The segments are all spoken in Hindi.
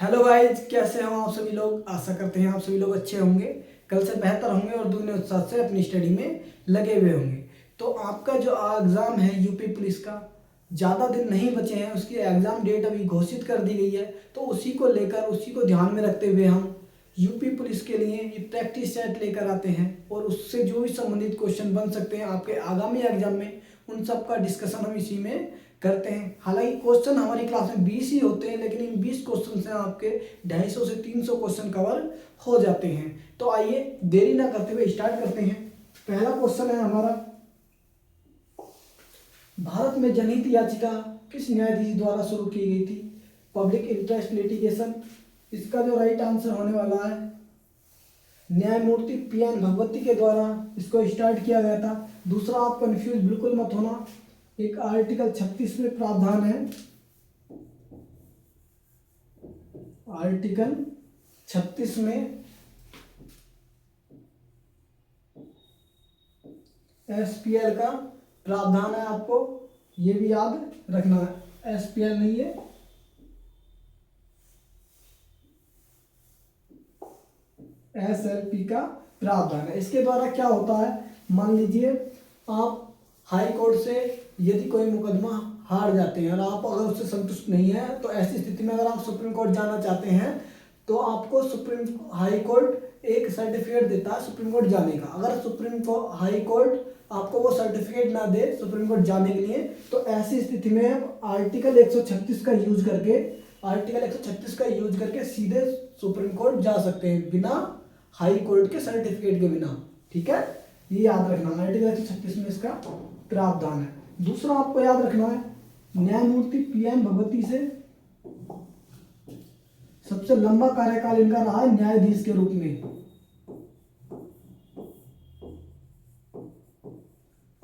हेलो गाइज, कैसे हो आप सभी लोग। आशा करते हैं आप सभी लोग अच्छे होंगे, कल से बेहतर होंगे और दूसरे उत्साह से अपनी स्टडी में लगे हुए होंगे। तो आपका जो एग्ज़ाम है यूपी पुलिस का, ज़्यादा दिन नहीं बचे हैं, उसकी एग्ज़ाम डेट अभी घोषित कर दी गई है। तो उसी को लेकर, उसी को ध्यान में रखते हुए हम यूपी पुलिस के लिए ये प्रैक्टिस सेट लेकर आते हैं और उससे जो भी संबंधित क्वेश्चन बन सकते हैं आपके आगामी एग्जाम में, उन सब का डिस्कशन हम इसी में करते हैं। हालांकि क्वेश्चन हमारी क्लास में 20 ही होते हैं, लेकिन इन 20 क्वेश्चन से आपके 250 से 300 क्वेश्चन कवर हो जाते हैं। तो आइए देरी ना करते हुए स्टार्ट करते हैं। पहला क्वेश्चन है हमारा, भारत में जनहित याचिका किस न्यायाधीश द्वारा शुरू की गई थी? Public interest litigation. इसका जो राइट आंसर होने वाला है, न्यायमूर्ति पी.एन. भगवती के द्वारा इसको स्टार्ट किया गया था। दूसरा, आप कंफ्यूज बिल्कुल मत होना, एक आर्टिकल 36 में प्रावधान है, आर्टिकल 36 में एसपीएल का प्रावधान है, आपको ये भी याद रखना है। एसपीएल नहीं है, एसएलपी का प्रावधान है। इसके द्वारा क्या होता है, मान लीजिए आप हाई कोर्ट से यदि कोई मुकदमा हार जाते हैं और आप अगर उससे संतुष्ट नहीं है, तो ऐसी स्थिति में अगर आप सुप्रीम कोर्ट जाना चाहते हैं तो आपको सुप्रीम हाई कोर्ट एक सर्टिफिकेट देता है सुप्रीम कोर्ट जाने का। अगर हाई कोर्ट आपको वो सर्टिफिकेट ना दे सुप्रीम कोर्ट जाने के लिए, तो ऐसी स्थिति में आप आर्टिकल 136 का यूज करके सीधे सुप्रीम कोर्ट जा सकते हैं, बिना हाई कोर्ट के सर्टिफिकेट के बिना। ठीक है, ये याद रखना, आर्टिकल 136 में इसका प्रावधान है। दूसरा आपको याद रखना है, न्यायमूर्ति पी.एन. भगवती से सबसे लंबा कार्यकाल इनका रहा है न्यायाधीश के रूप में।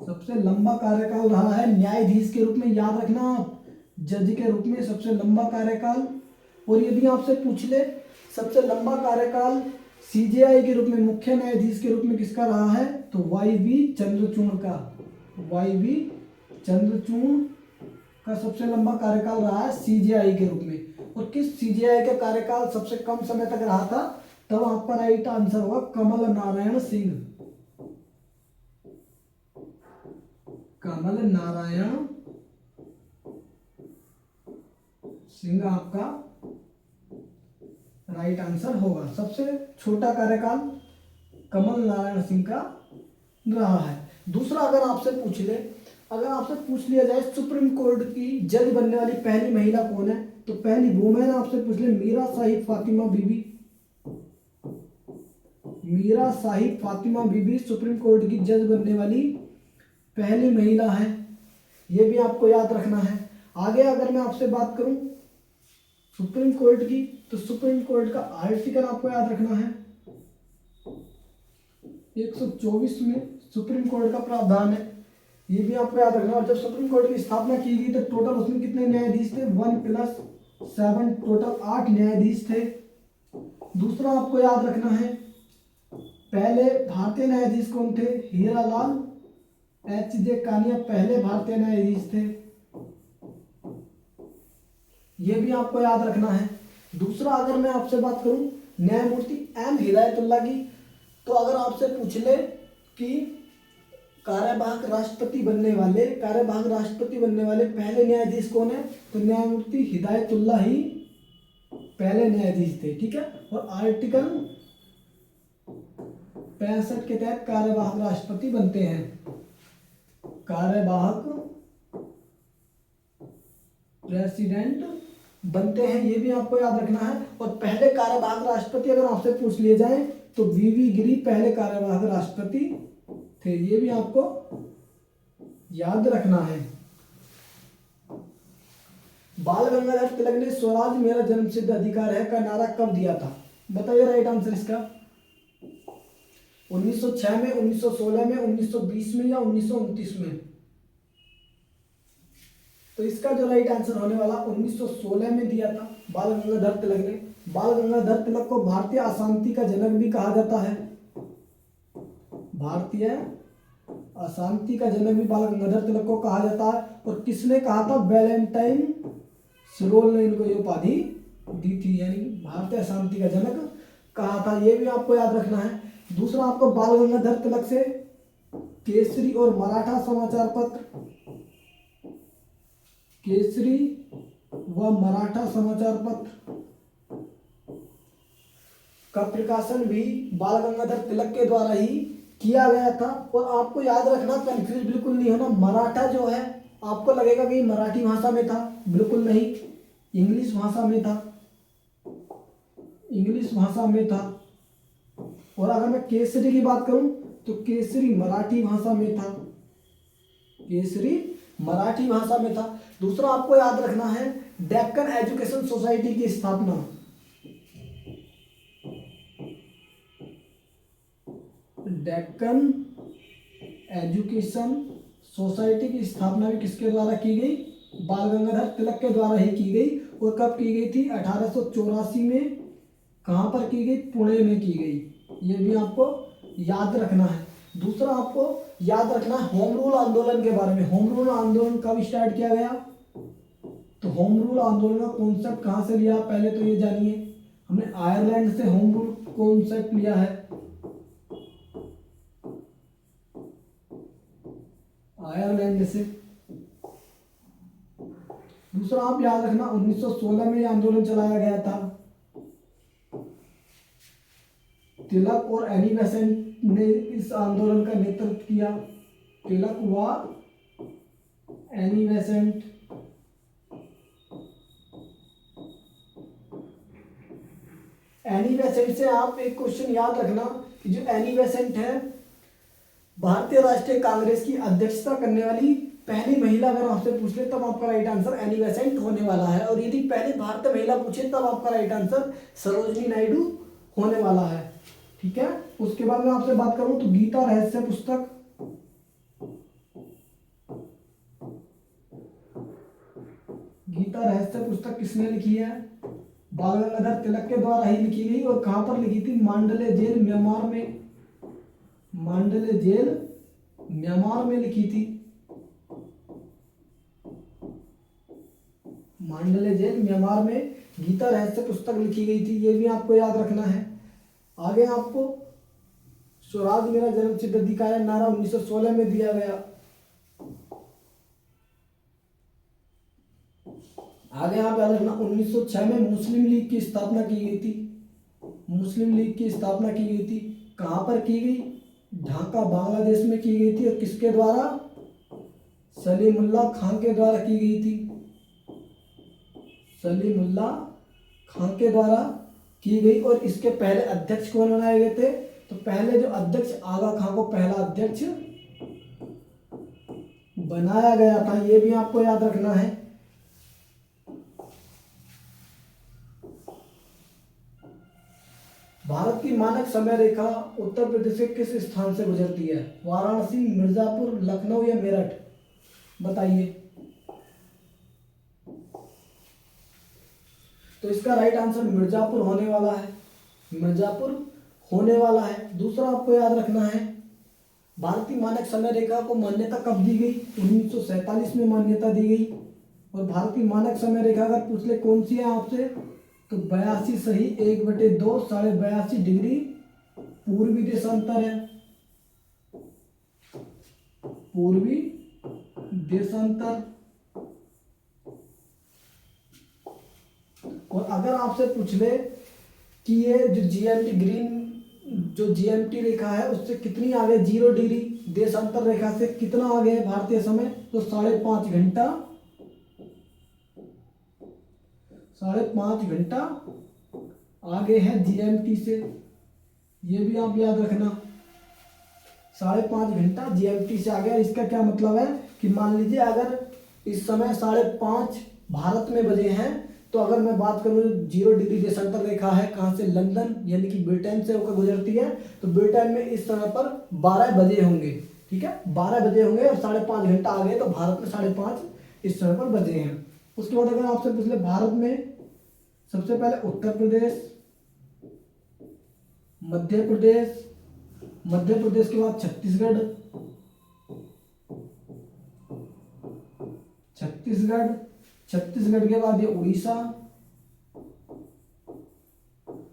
सबसे लंबा कार्यकाल रहा है न्यायाधीश के रूप में, याद रखना आप, जज के रूप में सबसे लंबा कार्यकाल। और यदि आपसे पूछ ले सबसे लंबा कार्यकाल सीजेआई के रूप में, मुख्य न्यायाधीश के रूप में किसका रहा है, तो वाई.वी. चंद्रचूड़ का, वाई.वी. चंद्रचूड़ का सबसे लंबा कार्यकाल रहा है सीजेआई के रूप में। और किस सीजेआई का कार्यकाल सबसे कम समय तक रहा था, तब आपका राइट आंसर होगा कमल नारायण सिंह। कमल नारायण सिंह आपका राइट आंसर होगा। सबसे छोटा कार्यकाल कमल नारायण सिंह का रहा है। दूसरा, अगर आपसे पूछ लिया जाए सुप्रीम कोर्ट की जज बनने वाली पहली महिला कौन है, तो पहली वुमेन आपसे पूछ ले, मीरा साहिब फातिमा बीबी। मीरा साहिब फातिमा बीबी सुप्रीम कोर्ट की जज बनने वाली पहली महिला है, ये भी आपको याद रखना है। आगे अगर मैं आपसे बात करूं सुप्रीम कोर्ट की, तो सुप्रीम कोर्ट का आर्टिकल आपको याद रखना है, 124 में सुप्रीम कोर्ट का प्रावधान है, ये भी आपको याद रखना। और जब सुप्रीम कोर्ट की स्थापना की गई तो टोटल उसमें कितने न्यायाधीश थे, 1+7, टोटल 8 न्यायाधीश थे। दूसरा आपको याद रखना है, पहले भारतीय न्यायाधीश कौन थे, हीरालाल एच.जे. कानिया पहले भारतीय न्यायाधीश थे, ये भी आपको याद रखना है। दूसरा, अगर मैं आपसे बात करूं न्यायमूर्ति एम हिदायतुल्लाह की, तो अगर आपसे पूछ ले कि कार्यवाहक राष्ट्रपति बनने वाले पहले न्यायाधीश कौन है, तो न्यायमूर्ति हिदायतुल्लाह ही पहले न्यायाधीश थे। ठीक है, और आर्टिकल 65 के तहत कार्यवाहक राष्ट्रपति बनते हैं, कार्यवाहक प्रेसिडेंट बनते हैं, ये भी आपको याद रखना है। और पहले कार्यवाहक राष्ट्रपति अगर आपसे पूछ लिए जाए तो वी.वी. गिरी पहले कार्यवाहक राष्ट्रपति थे, ये भी आपको याद रखना है। बाल गंगाधर तिलक ने स्वराज मेरा जन्मसिद्ध अधिकार है का नारा कब दिया था, बताइए राइट आंसर इसका। 1906 में, 1916 में, 1920 में या 1929 में? तो इसका जो राइट आंसर होने वाला 1916 में दिया था बाल गंगाधर तिलक ने। बाल गंगाधर तिलक को भारतीय अशांति का जनक भी कहा जाता है, भारतीय अशांति का जनक भी बाल गंगाधर तिलक को कहा जाता है। और किसने कहा था, वैलेंटाइन सिरोल ने इनको ये उपाधि दी थी, यानी भारतीय शांति का जनक कहा था, ये भी आपको याद रखना है। दूसरा आपको बाल गंगाधर तिलक से केसरी और मराठा समाचार पत्र, केसरी व मराठा समाचार पत्र का प्रकाशन भी बाल गंगाधर तिलक के द्वारा ही किया गया था। और आपको याद रखना, कंफ्यूज बिल्कुल नहीं होना, मराठा जो है आपको लगेगा कि मराठी भाषा में था, बिल्कुल नहीं, इंग्लिश भाषा में था, इंग्लिश भाषा में था। और अगर मैं केसरी की बात करूं तो केसरी मराठी भाषा में था, केसरी मराठी भाषा में था। दूसरा आपको याद रखना है, डेक्कन एजुकेशन सोसाइटी की स्थापना, डेक्कन एजुकेशन सोसाइटी की स्थापना भी किसके द्वारा की गई? बाल गंगाधर तिलक के द्वारा ही की गई। और कब की गई थी? 1884 में। कहाँ पर की गई? पुणे में की गई। ये भी आपको याद रखना है। दूसरा आपको याद रखना है होम रूल आंदोलन के बारे में। होम रूल आंदोलन कब स्टार्ट किया गया? तो होम रूल आंदोलन का कॉन्सेप्ट कहाँ से लिया, पहले तो ये जानिए। हमने आयरलैंड से होम रूल कॉन्सेप्ट लिया है, आयरलैंड से। दूसरा आप याद रखना 1916 में यह आंदोलन चलाया गया था। तिलक और एनी बेसेंट ने इस आंदोलन का नेतृत्व किया। तिलक व एनी बेसेंट। एनी बेसेंट से आप एक क्वेश्चन याद रखना कि जो एनी बेसेंट है, भारतीय राष्ट्रीय कांग्रेस की अध्यक्षता करने वाली पहली महिला। अगर आपसे पूछ ले तब आपका राइट आंसर एनी बेसेंट होने वाला है। और यदि पहली भारतीय महिला पूछे तब आपका राइट आंसर सरोजिनी नायडू होने वाला है। ठीक है। उसके बाद मैं आपसे बात करूं तो गीता रहस्य पुस्तक, गीता रहस्य पुस्तक किसने लिखी है? बाल गंगाधर तिलक के द्वारा ही लिखी गई। और कहां पर लिखी थी? मांडले जेल म्यांमार में, मांडले जेल म्यांमार में लिखी थी। मांडले जेल म्यांमार में गीता रहस्य पुस्तक लिखी गई थी। ये भी आपको याद रखना है। आगे आपको स्वराज मेरा जन्मसिद्ध अधिकार है नारा 1916 में दिया गया। आगे आप याद रखना 1906 में मुस्लिम लीग की स्थापना की गई थी। मुस्लिम लीग की स्थापना की गई थी। कहां पर की गई? ढाका बांग्लादेश में की गई थी। और किसके द्वारा? सलीमुल्लाह खान के द्वारा की गई थी। सलीमुल्लाह खान के द्वारा की गई। और इसके पहले अध्यक्ष कौन बनाए गए थे? तो पहले जो अध्यक्ष आगा खान को पहला अध्यक्ष बनाया गया था। ये भी आपको याद रखना है। भारत की मानक समय रेखा उत्तर प्रदेश के किस स्थान से गुजरती है? वाराणसी, मिर्जापुर, लखनऊ या मेरठ? बताइए। तो इसका राइट आंसर मिर्जापुर होने वाला है, मिर्जापुर होने वाला है। दूसरा आपको याद रखना है, भारतीय मानक समय रेखा को मान्यता कब दी गई? 1947 में मान्यता दी गई। और भारतीय मानक समय रेखा अगर पूछ ले कौन सी है आपसे, तो 82 सही 1/2 82.5 डिग्री पूर्वी देशांतर है, पूर्वी देशांतर। और अगर आपसे पूछ ले कि ये जो जीएमटी ग्रीन जो जीएमटी रेखा है उससे कितनी आगे, 0 डिग्री देशांतर रेखा से कितना आगे है भारतीय समय? तो 5.5 घंटा, 5.5 घंटा आगे है जीएमटी से। ये भी आप याद रखना, 5.5 घंटा जीएमटी से आगे। इसका क्या मतलब है कि मान लीजिए अगर इस समय 5:30 भारत में बजे हैं, तो अगर मैं बात करूँ 0 डिग्री देशांतर रेखा है कहाँ से? लंदन यानी कि ब्रिटेन से होकर गुजरती है। तो ब्रिटेन में इस समय पर 12 बजे होंगे। ठीक है, 12 बजे होंगे और 5.5 घंटा आगे, तो भारत में 5:30 इस समय पर बजे हैं। उसके बाद अगर आपसे पूछ ले भारत में सबसे पहले उत्तर प्रदेश, मध्य प्रदेश, मध्य प्रदेश के बाद छत्तीसगढ़, छत्तीसगढ़, छत्तीसगढ़ के बाद ये उड़ीसा,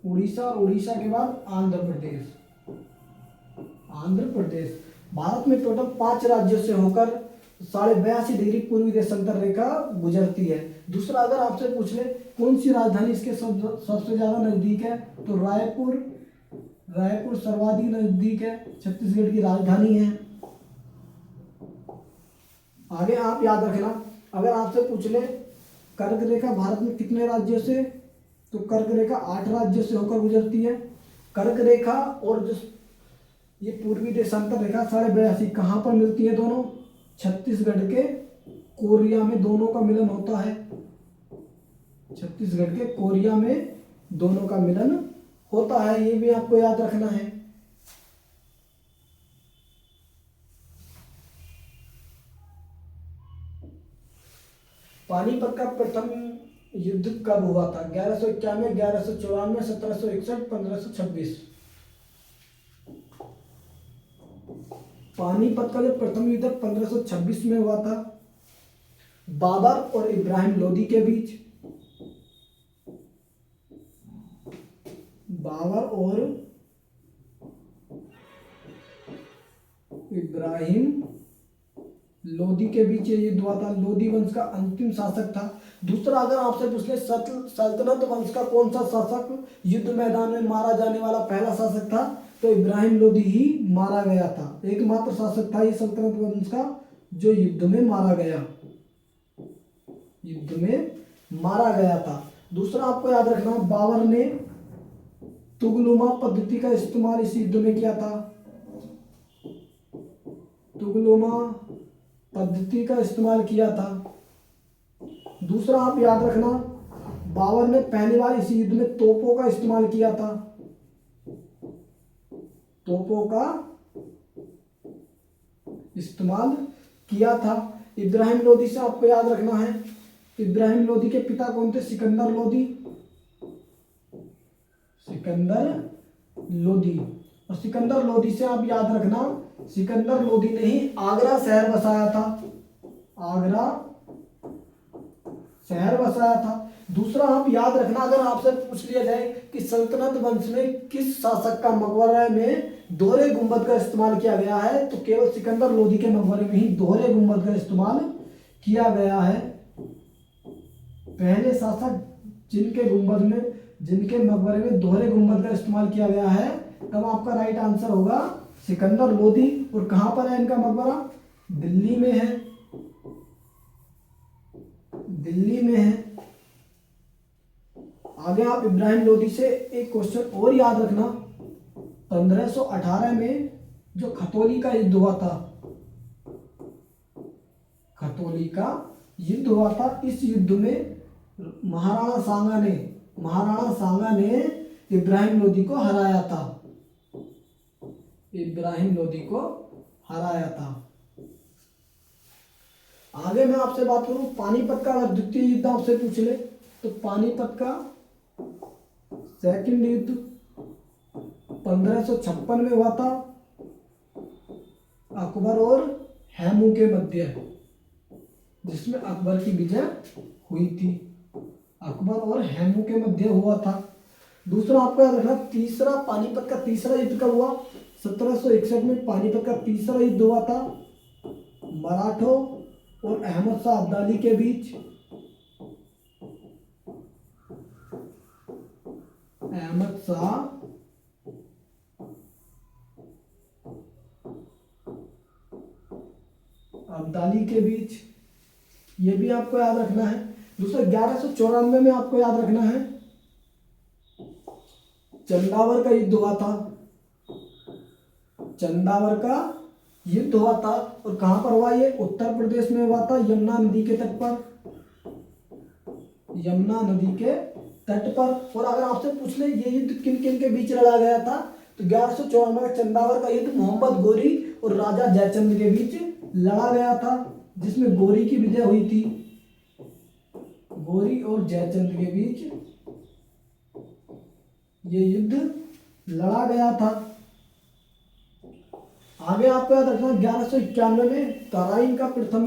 उड़ीसा और उड़ीसा के बाद आंध्र प्रदेश। आंध्र प्रदेश भारत में टोटल 5 राज्यों से होकर 82.5 डिग्री पूर्वी देशांतर रेखा गुजरती है। दूसरा अगर आपसे पूछ ले कौन सी राजधानी इसके सबसे ज्यादा नजदीक है, तो रायपुर सर्वाधिक नजदीक है, छत्तीसगढ़ की राजधानी है। आगे आप याद रखना, अगर आपसे पूछ ले कर्क रेखा भारत में कितने राज्यों से, तो कर्क रेखा 8 राज्यों से होकर गुजरती है। कर्क रेखा और जो ये पूर्वी देशांतर रेखा 82.5 कहाँ पर मिलती है दोनों, छत्तीसगढ़ के कोरिया में दोनों का मिलन होता है। छत्तीसगढ़ के कोरिया में दोनों का मिलन होता है, ये भी आपको याद रखना है। पानीपत का प्रथम युद्ध कब हुआ था, 1191, 1194, 1761, 1526। पानीपत का जो प्रथम युद्ध 1526 में हुआ था, बाबर और इब्राहिम लोदी के बीच। बाबर और इब्राहिम लोदी के बीच ये युद्ध हुआ था। लोदी वंश का अंतिम शासक था। दूसरा अगर आपसे पूछ ले सल्तनत वंश का कौन सा शासक युद्ध मैदान में मारा जाने वाला पहला शासक था, तो इब्राहिम लोदी ही मारा गया था। एकमात्र शासक था ये सल्तनत वंश का जो युद्ध में मारा गया था। दूसरा आपको याद रखना, बाबर ने तुगलुमा पद्धति का इस्तेमाल इस युद्ध में किया था। तुगलुमा पद्धति का इस्तेमाल किया था। दूसरा आप याद रखना, बाबर ने पहली बार इस युद्ध में तोपों का इस्तेमाल किया था। तोपों का इस्तेमाल किया था। इब्राहिम लोदी से आपको याद रखना है, इब्राहिम लोदी के पिता कौन थे, सिकंदर लोदी। और सिकंदर लोदी से आप याद रखना, सिकंदर लोदी ने ही आगरा शहर बसाया था। दूसरा आप याद रखना, अगर आपसे पूछ लिया जाए कि सल्तनत वंश में किस शासक का मकबरे में दोहरे गुंबद का इस्तेमाल किया गया है, तो केवल सिकंदर लोदी के मकबरे में ही दोहरे गुंबद का इस्तेमाल किया गया है। पहले शासक जिनके मकबरे में दोहरे गुंबद का इस्तेमाल किया गया है, तब आपका राइट आंसर होगा सिकंदर लोदी। और कहां पर है इनका मकबरा, दिल्ली में है। आगे आप इब्राहिम लोदी से एक क्वेश्चन और याद रखना, 1518 में जो खतौली का युद्ध हुआ था, इस युद्ध में महाराणा सांगा ने इब्राहिम लोदी को हराया था। आगे मैं आपसे बात करूं पानीपत का, अगर द्वितीय युद्ध आपसे पूछ ले तो पानीपत का सेकंड युद्ध 1556 में हुआ था, अकबर और हेमू के मध्य, जिसमें अकबर की विजय हुई थी। अकबर और हेमू के मध्य हुआ था। दूसरा आपको याद रखना, तीसरा पानीपत का तीसरा युद्ध कब हुआ, 1761 में पानीपत का तीसरा युद्ध हुआ था, मराठों और अहमद शाह अब्दाली के बीच। अहमद शाह अब्दाली के बीच, ये भी आपको याद रखना है। दूसरा 1194 में आपको याद रखना है चंदावर का युद्ध हुआ था। और कहां पर हुआ, ये उत्तर प्रदेश में हुआ था, यमुना नदी के तट पर। और अगर आपसे पूछ ले ये युद्ध किन किन के बीच लड़ा गया था, तो 1194 में चंदावर का युद्ध मोहम्मद गोरी और राजा जयचंद के बीच लड़ा गया था, जिसमें गोरी की विजय हुई थी। गोरी और जयचंद के बीच ये युद्ध लड़ा गया था। आगे आपको याद रखना 1191 में तराइन का प्रथम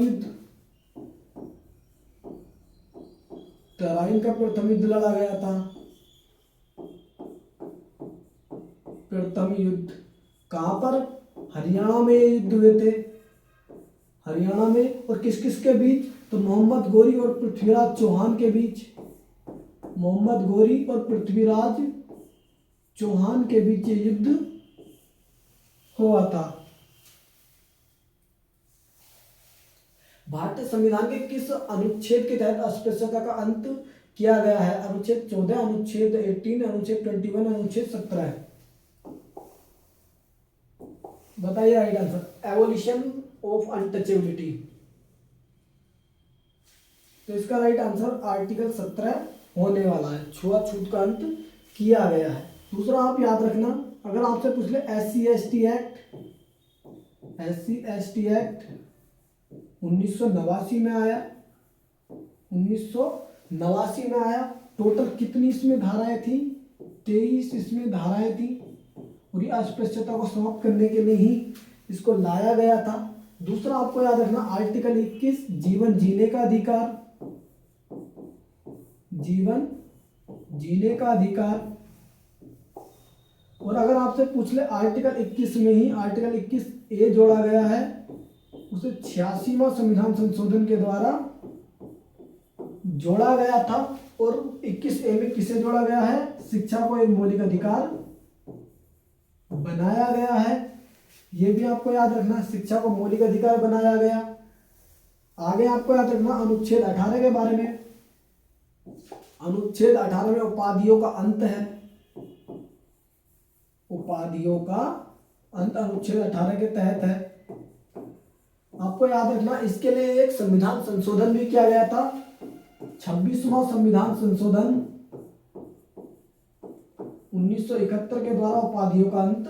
युद्ध लड़ा गया था। प्रथम युद्ध कहाँ पर? हरियाणा में ये युद्ध हुए थे, हरियाणा में। और किस किस के बीच? तो मोहम्मद गोरी और पृथ्वीराज चौहान के बीच, मोहम्मद गोरी और पृथ्वीराज चौहान के बीच ये युद्ध हुआ था। भारतीय संविधान के किस अनुच्छेद के तहत अस्पृश्यता का अंत किया गया है? अनुच्छेद 14, अनुच्छेद 18, अनुच्छेद 21, अनुच्छेद 17। बताइए right answer. Abolition of untouchability. तो इसका राइट आंसर आर्टिकल 17 होने वाला है, छुआछूत का अंत किया गया है। दूसरा आप याद रखना, अगर आपसे पूछ ले SC/ST एक्ट, SC/ST एक्ट 1989 में आया, 1989 में आया। टोटल कितनी इसमें धाराएं थी? 23 इसमें धाराएं थी। और ये अस्पृश्यता को समाप्त करने के लिए ही इसको लाया गया था। दूसरा आपको याद रखना आर्टिकल 21 जीवन जीने का अधिकार, जीवन जीने का अधिकार। और अगर आपसे पूछ ले आर्टिकल 21 में ही आर्टिकल 21A जोड़ा गया है, उसे 86वां संविधान संशोधन के द्वारा जोड़ा गया था। और 21A में किसे जोड़ा गया है? शिक्षा को एक मौलिक अधिकार बनाया गया है। यह भी आपको याद रखना, शिक्षा को मौलिक अधिकार बनाया गया। आगे आपको याद रखना अनुच्छेद 18 के बारे में। अनुच्छेद 18 में उपाधियों का अंत है, उपाधियों का अंत अनुच्छेद 18 के तहत है। आपको याद रखना इसके लिए एक संविधान संशोधन भी किया गया था, 26वां संविधान संशोधन 1971 के द्वारा उपाधियों का अंत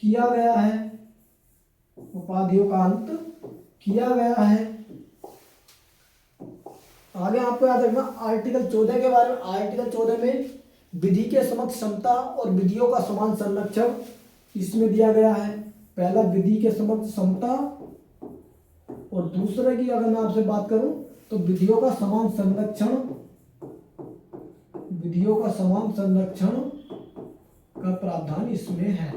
किया गया है, उपाधियों का अंत किया गया है। आगे आपको याद रखना आर्टिकल 14 के बारे में। आर्टिकल 14 में विधि के समक्ष समता और विधियों का समान संरक्षण इसमें दिया गया है। पहला विधि के समक्ष समता, और दूसरे की अगर मैं आपसे बात करूं तो विधियों का समान संरक्षण, विधियों का समान संरक्षण का प्रावधान इसमें है।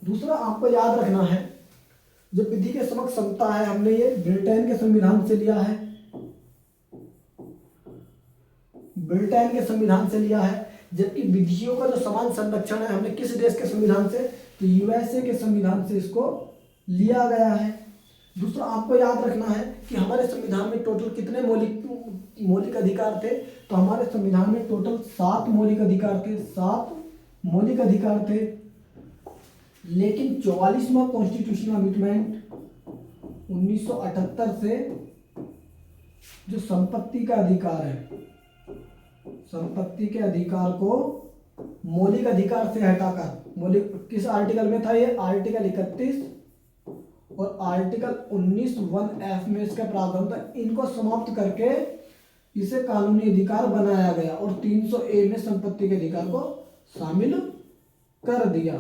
दूसरा आपको याद रखना है जो विधि के समक्ष समता है, हमने ये ब्रिटेन के संविधान से लिया है, ब्रिटेन के संविधान से लिया है। जबकि विधियों का जो समान संरक्षण है हमने किस देश के संविधान से? तो USA के संविधान से इसको लिया गया है। दूसरा आपको याद रखना है कि हमारे संविधान में टोटल कितने मौलिक अधिकार थे? तो हमारे संविधान में टोटल 7 मौलिक अधिकार थे, 7 मौलिक अधिकार थे। लेकिन 44वां कॉन्स्टिट्यूशनल अमेंडमेंट 1978 से जो संपत्ति का अधिकार है, संपत्ति के अधिकार को मौलिक अधिकार से हटाकर, मौलिक किस आर्टिकल में था ये? आर्टिकल 31 और आर्टिकल 19(1)(f) में इसका प्रावधान था। इनको समाप्त करके इसे कानूनी अधिकार बनाया गया और 300A में संपत्ति के अधिकार को शामिल कर दिया।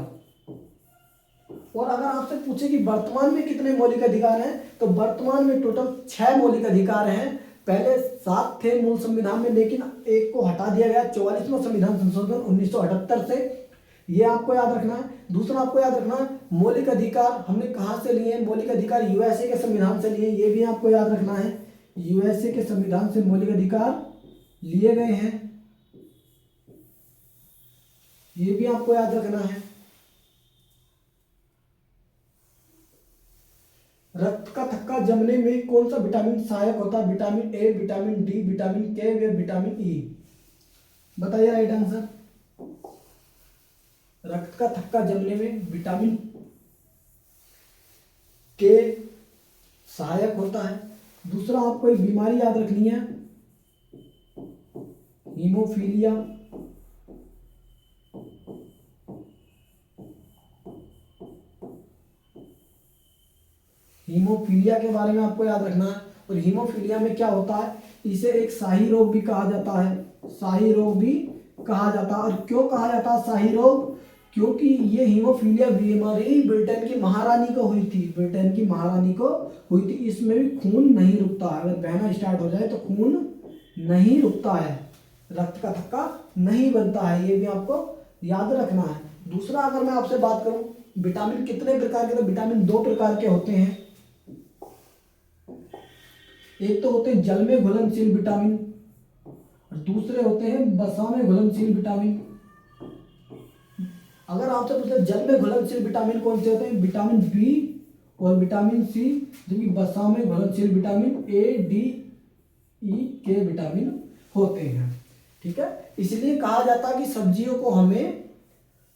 और अगर आपसे पूछे कि वर्तमान में कितने मौलिक अधिकार हैं, तो वर्तमान में टोटल 6 मौलिक अधिकार हैं। पहले 7 थे मूल संविधान में, लेकिन एक को हटा दिया गया 44वां संविधान संशोधन 1978 से। ये आपको याद रखना है। दूसरा आपको याद रखना है मौलिक अधिकार हमने कहाँ से लिए? मौलिक अधिकार USA के संविधान से लिए, ये भी आपको याद रखना है। USA के संविधान से मौलिक अधिकार लिए गए हैं, ये भी आपको याद रखना है। रक्त का थक्का जमने में कौन सा विटामिन सहायक होता है? Vitamin A, vitamin D, vitamin K या विटामिन E? बताइए राइट आंसर। रक्त का थक्का जमने में विटामिन K सहायक होता है। दूसरा आपको एक बीमारी याद रखनी है, हीमोफीलिया। हीमोफीलिया के बारे में आपको याद रखना है। और हीमोफीलिया में क्या होता है? इसे एक शाही रोग भी कहा जाता है, शाही रोग भी कहा जाता है। और क्यों कहा जाता है शाही रोग? क्योंकि ये हीमोफीलिया बीमारी ब्रिटेन की महारानी को हुई थी, ब्रिटेन की महारानी को हुई थी। इसमें भी खून नहीं रुकता है, अगर बहना स्टार्ट हो जाए तो खून नहीं रुकता है, रक्त का थक्का नहीं बनता है, ये भी आपको याद रखना है। दूसरा अगर मैं आपसे बात करूं, विटामिन कितने प्रकार के, तो विटामिन 2 प्रकार के होते हैं। एक तो होते हैं जल में घुलनशील विटामिन और दूसरे होते हैं वसा में घुलनशील विटामिन। अगर आपसे पूछे जल में घुलनशील विटामिन कौन से होते हैं, विटामिन बी और विटामिन सी, जबकि वसा में घुलनशील विटामिन ए, डी, ई, के विटामिन होते हैं। ठीक है, इसलिए कहा जाता है कि सब्जियों को हमें,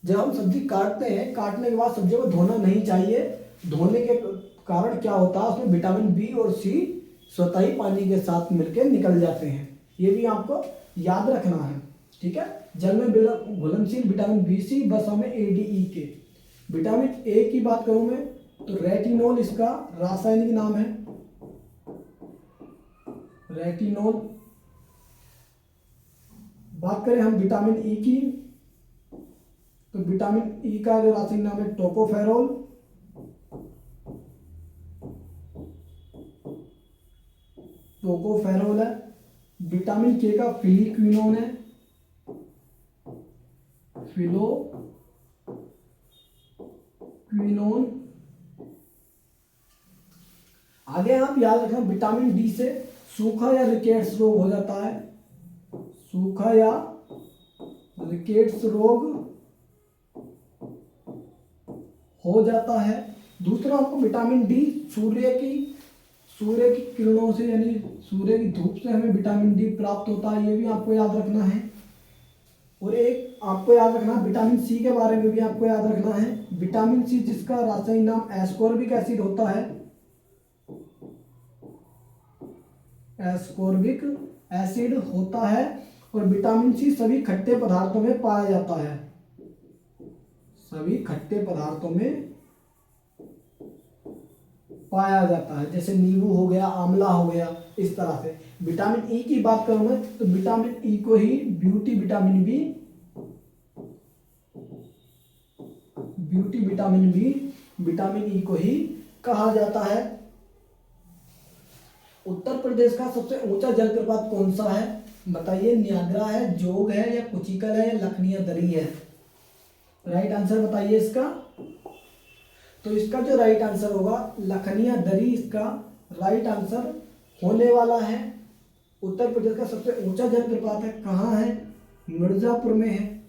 जब हम सब्जी काटते हैं, काटने के बाद सब्जियों को धोना नहीं चाहिए। धोने के कारण क्या होता है, उसमें विटामिन बी और सी स्वतः ही पानी के साथ मिलकर निकल जाते हैं। ये भी आपको याद रखना है। ठीक है, जल में घुलनशील विटामिन बी, सी, वसा में ए, डी, ई, के। विटामिन ए की बात करूं मैं तो रेटिनोल इसका रासायनिक नाम है, रेटिनोल। बात करें हम विटामिन ई की तो विटामिन ई का जो रासायनिक नाम है टोकोफेरोल। टोकोफेरोल है। विटामिन के का फिलिक्विनोन है, फिलोक्विनोन। आगे आप याद रखना, विटामिन डी से सूखा या रिकेट्स रोग हो जाता है, सूखा या रिकेट्स रोग हो जाता है। दूसरा आपको विटामिन डी सूर्य की किरणों से, यानी सूर्य की धूप से हमें विटामिन डी प्राप्त होता है, ये भी आपको याद रखना है। और एक आपको याद रखना है, विटामिन सी के बारे में भी आपको याद रखना है। विटामिन सी जिसका रासायनिक नाम एस्कॉर्बिक एसिड होता है, एस्कॉर्बिक एसिड होता है। और विटामिन सी सभी खट्टे पदार्थों में पाया जाता है, सभी खट्टे पदार्थों में पाया जाता है, जैसे नींबू हो गया, आंवला हो गया, इस तरह से। विटामिन ई की बात करूं मैं तो विटामिन ई को ही beauty vitamin B, vitamin E को ही कहा जाता है। उत्तर प्रदेश का सबसे ऊंचा जलप्रपात कौन सा है, बताइए। न्यागरा है, जोग है, या कुचिकल है, या लखनिया दरी है। राइट आंसर बताइए इसका। तो इसका जो राइट आंसर होगा लखनिया दरी, इसका राइट आंसर होने वाला है। उत्तर प्रदेश का सबसे ऊंचा जलप्रपात है, कहाँ है, मिर्जापुर में है,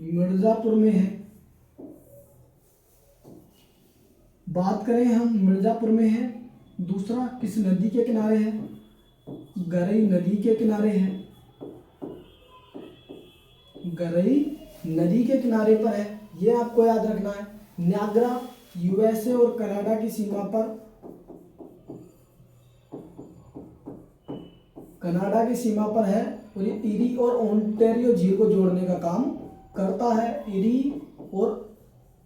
मिर्जापुर में है। बात करें हम, मिर्जापुर में है। दूसरा किस नदी के किनारे है, गरई नदी के किनारे है, गरई नदी के किनारे पर है, ये आपको याद रखना है। न्यागरा यूएसए और कनाडा की सीमा पर, कनाडा की सीमा पर है। और ये इरी और ओंटारियो झील को जोड़ने का काम करता है, इरी और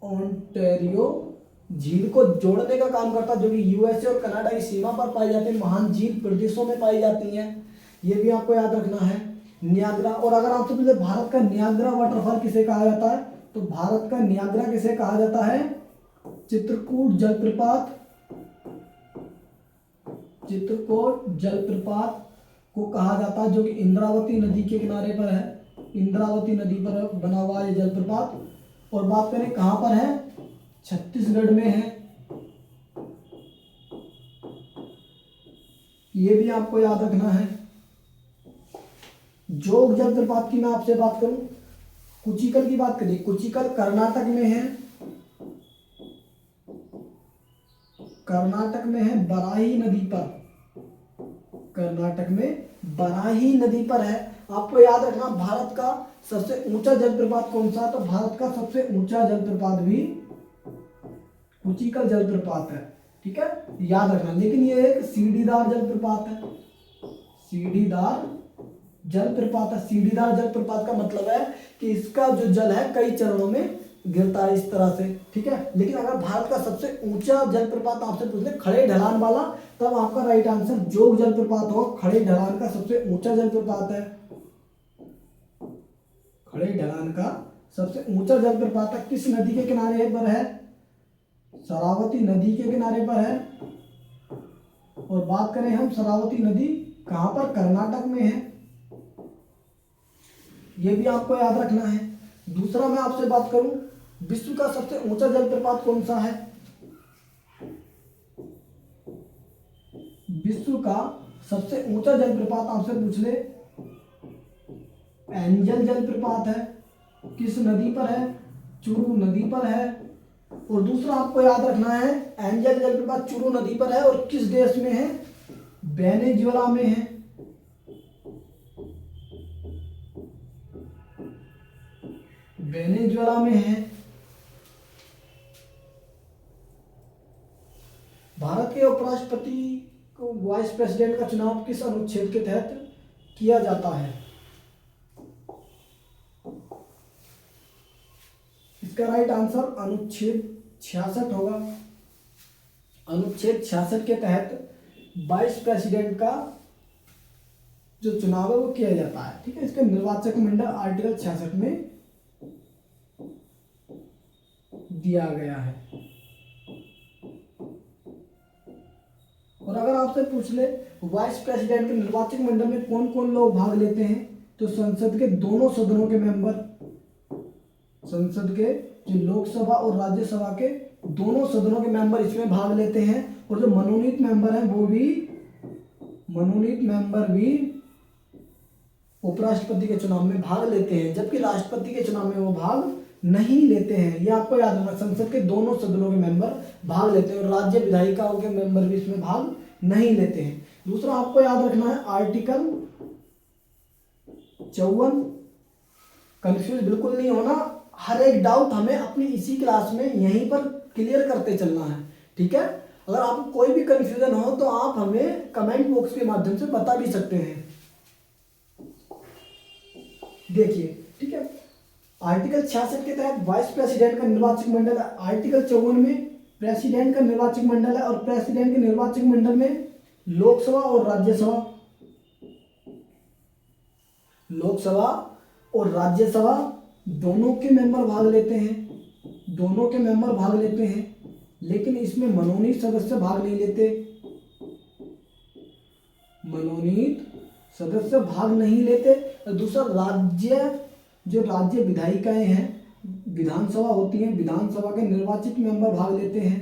ओंटारियो झील को जोड़ने का काम करता है, जो कि यूएसए और कनाडा की सीमा पर पाई जाती है, महान झील प्रदेशों में पाई जाती हैं। ये भी आपको याद रखना है, न्यागरा। और अगर आपसे पूछे भारत का न्यागरा वाटरफॉल किसे कहा जाता है, तो भारत का न्यागरा किसे कहा जाता है, चित्रकूट जलप्रपात, चित्रकूट जलप्रपात को कहा जाता है, जो कि इंद्रावती नदी के किनारे पर है, इंद्रावती नदी पर बना हुआ ये जलप्रपात। और बात करें कहाँ पर है, छत्तीसगढ़ में है। ये भी आपको याद रखना है। जोग जलप्रपात की मैं आपसे बात करूं, कुचिकल की बात करिए, कुचिकल कर्नाटक में है, कर्नाटक में है, बराही नदी पर, कर्नाटक में बराही नदी पर है। आपको याद रखना, भारत का सबसे ऊंचा जलप्रपात कौन सा, तो भारत का सबसे ऊंचा जलप्रपात भी कुचिकल जलप्रपात है। ठीक है, याद रखना। लेकिन ये एक सीढ़ीदार जलप्रपात है, सीढ़ीदार जलप्रपात है। सीढ़ीदार जलप्रपात का मतलब है कि इसका जो जल है कई चरणों में गिरता है, इस तरह से। ठीक है, लेकिन अगर भारत का सबसे ऊंचा जलप्रपात आपसे पूछ ले खड़े ढलान वाला, तब आपका राइट आंसर जोग जलप्रपात हो। खड़े ढलान का सबसे ऊंचा जलप्रपात है, खड़े ढलान का सबसे ऊंचा जलप्रपात है। किस नदी के किनारे पर है, शरावती नदी के किनारे पर है। और बात करें हम, शरावती नदी कहां पर, कर्नाटक में है। यह भी आपको याद रखना है। दूसरा मैं आपसे बात करूं, विश्व का सबसे ऊंचा जलप्रपात कौन सा है? विश्व का सबसे ऊंचा जलप्रपात आपसे पूछ ले, एंजल जलप्रपात है। किस नदी पर है? चुरू नदी पर है। और दूसरा आपको याद रखना है, एंजल जलप्रपात चुरू नदी पर है और किस देश में है? वेनेजुएला में है। वेनेजुएला में है। भारत के उपराष्ट्रपति को वाइस प्रेसिडेंट का चुनाव किस अनुच्छेद के तहत किया जाता है? इसका राइट आंसर अनुच्छेद 66 होगा। अनुच्छेद 66 के तहत वाइस प्रेसिडेंट का जो चुनाव है वो किया जाता है। ठीक है, इसका निर्वाचक मंडल आर्टिकल 66 में दिया गया है। और अगर आपसे पूछ ले वाइस प्रेसिडेंट के निर्वाचक मंडल में कौन कौन लोग भाग लेते हैं, तो संसद के दोनों सदनों के मेंबर, संसद के जो लोकसभा और राज्यसभा के दोनों सदनों के मेंबर इसमें भाग लेते हैं। और जो मनोनीत मेंबर हैं वो भी, मनोनीत मेंबर भी उपराष्ट्रपति के चुनाव में भाग लेते हैं, जबकि राष्ट्रपति के चुनाव में वो भाग नहीं लेते हैं। ये आपको याद रखना, संसद के दोनों सदनों के मेंबर भाग लेते हैं और राज्य विधायिकाओं के मेंबर भी इसमें भाग नहीं लेते हैं। दूसरा आपको याद रखना है आर्टिकल 54। कंफ्यूज बिल्कुल नहीं होना, हर एक डाउट हमें अपनी इसी क्लास में यहीं पर क्लियर करते चलना है। ठीक है, अगर आपको कोई भी कंफ्यूजन हो तो आप हमें कमेंट बॉक्स के माध्यम से बता भी सकते हैं। देखिए, ठीक है, आर्टिकल 66 के तहत वाइस प्रेसिडेंट का निर्वाचक मंडल है। आर्टिकल 54 में प्रेसिडेंट का निर्वाचक मंडल है और प्रेसिडेंट के निर्वाचक मंडल में लोकसभा और राज्यसभा, लोकसभा और राज्यसभा दोनों के मेंबर भाग लेते हैं, दोनों के मेंबर भाग लेते हैं, लेकिन इसमें मनोनीत सदस्य भाग नहीं लेते, मनोनीत सदस्य भाग नहीं लेते। और दूसरा राज्य, जो राज्य विधायिकाएं हैं, विधानसभा होती है, विधानसभा के निर्वाचित मेंबर भाग लेते हैं,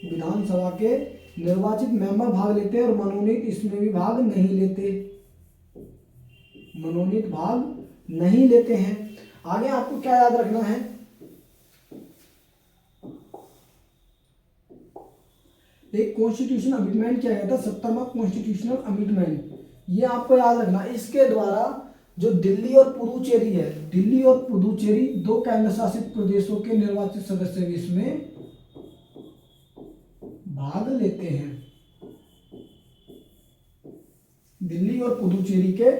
विधानसभा के निर्वाचित मेंबर भाग लेते हैं और मनोनीत इसमें भी भाग नहीं लेते, मनोनीत भाग नहीं लेते हैं। आगे आपको क्या याद रखना है, एक कॉन्स्टिट्यूशन अमेंडमेंट किया गया था, 70वां कॉन्स्टिट्यूशनल अमेंडमेंट, ये आपको याद रखना। इसके द्वारा जो दिल्ली और पुडुचेरी है, दिल्ली और पुडुचेरी दो केंद्र शासित प्रदेशों के निर्वाचित सदस्य भी इसमें भाग लेते हैं। दिल्ली और पुडुचेरी के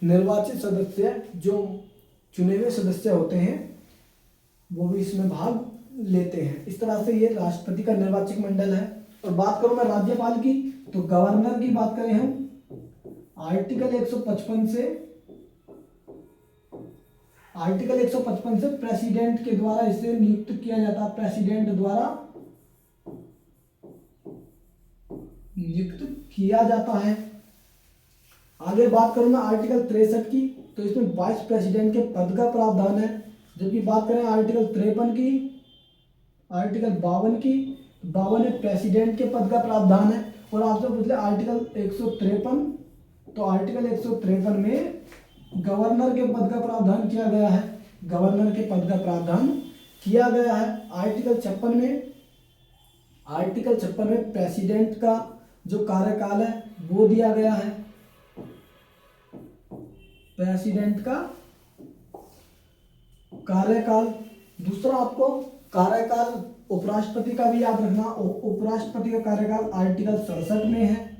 निर्वाचित सदस्य, जो चुने हुए सदस्य होते हैं, वो भी इसमें भाग लेते हैं। इस तरह से ये राष्ट्रपति का निर्वाचक मंडल है। और बात करूं मैं राज्यपाल की, तो गवर्नर की बात करें हम, आर्टिकल 155 से, आर्टिकल 155 से प्रेसिडेंट के द्वारा इसे नियुक्त किया जाता है, प्रेसिडेंट द्वारा नियुक्त किया जाता है। आगे बात करूं मैं आर्टिकल 63 की, तो इसमें वाइस प्रेसिडेंट के पद का प्रावधान है। जबकि बात करें आर्टिकल 53 की, आर्टिकल 52 की, 52 में प्रेसिडेंट के पद का प्रावधान है। और आपसे पूछ ले आर्टिकल 153, तो आर्टिकल 153 में गवर्नर के पद का प्रावधान किया गया है, गवर्नर के पद का प्रावधान किया गया है। आर्टिकल 56 में, आर्टिकल 56 में प्रेसिडेंट का जो कार्यकाल है वो दिया गया है, प्रेसिडेंट का कार्यकाल। दूसरा आपको कार्यकाल उपराष्ट्रपति का भी याद रखना, उपराष्ट्रपति का कार्यकाल आर्टिकल 67 में है।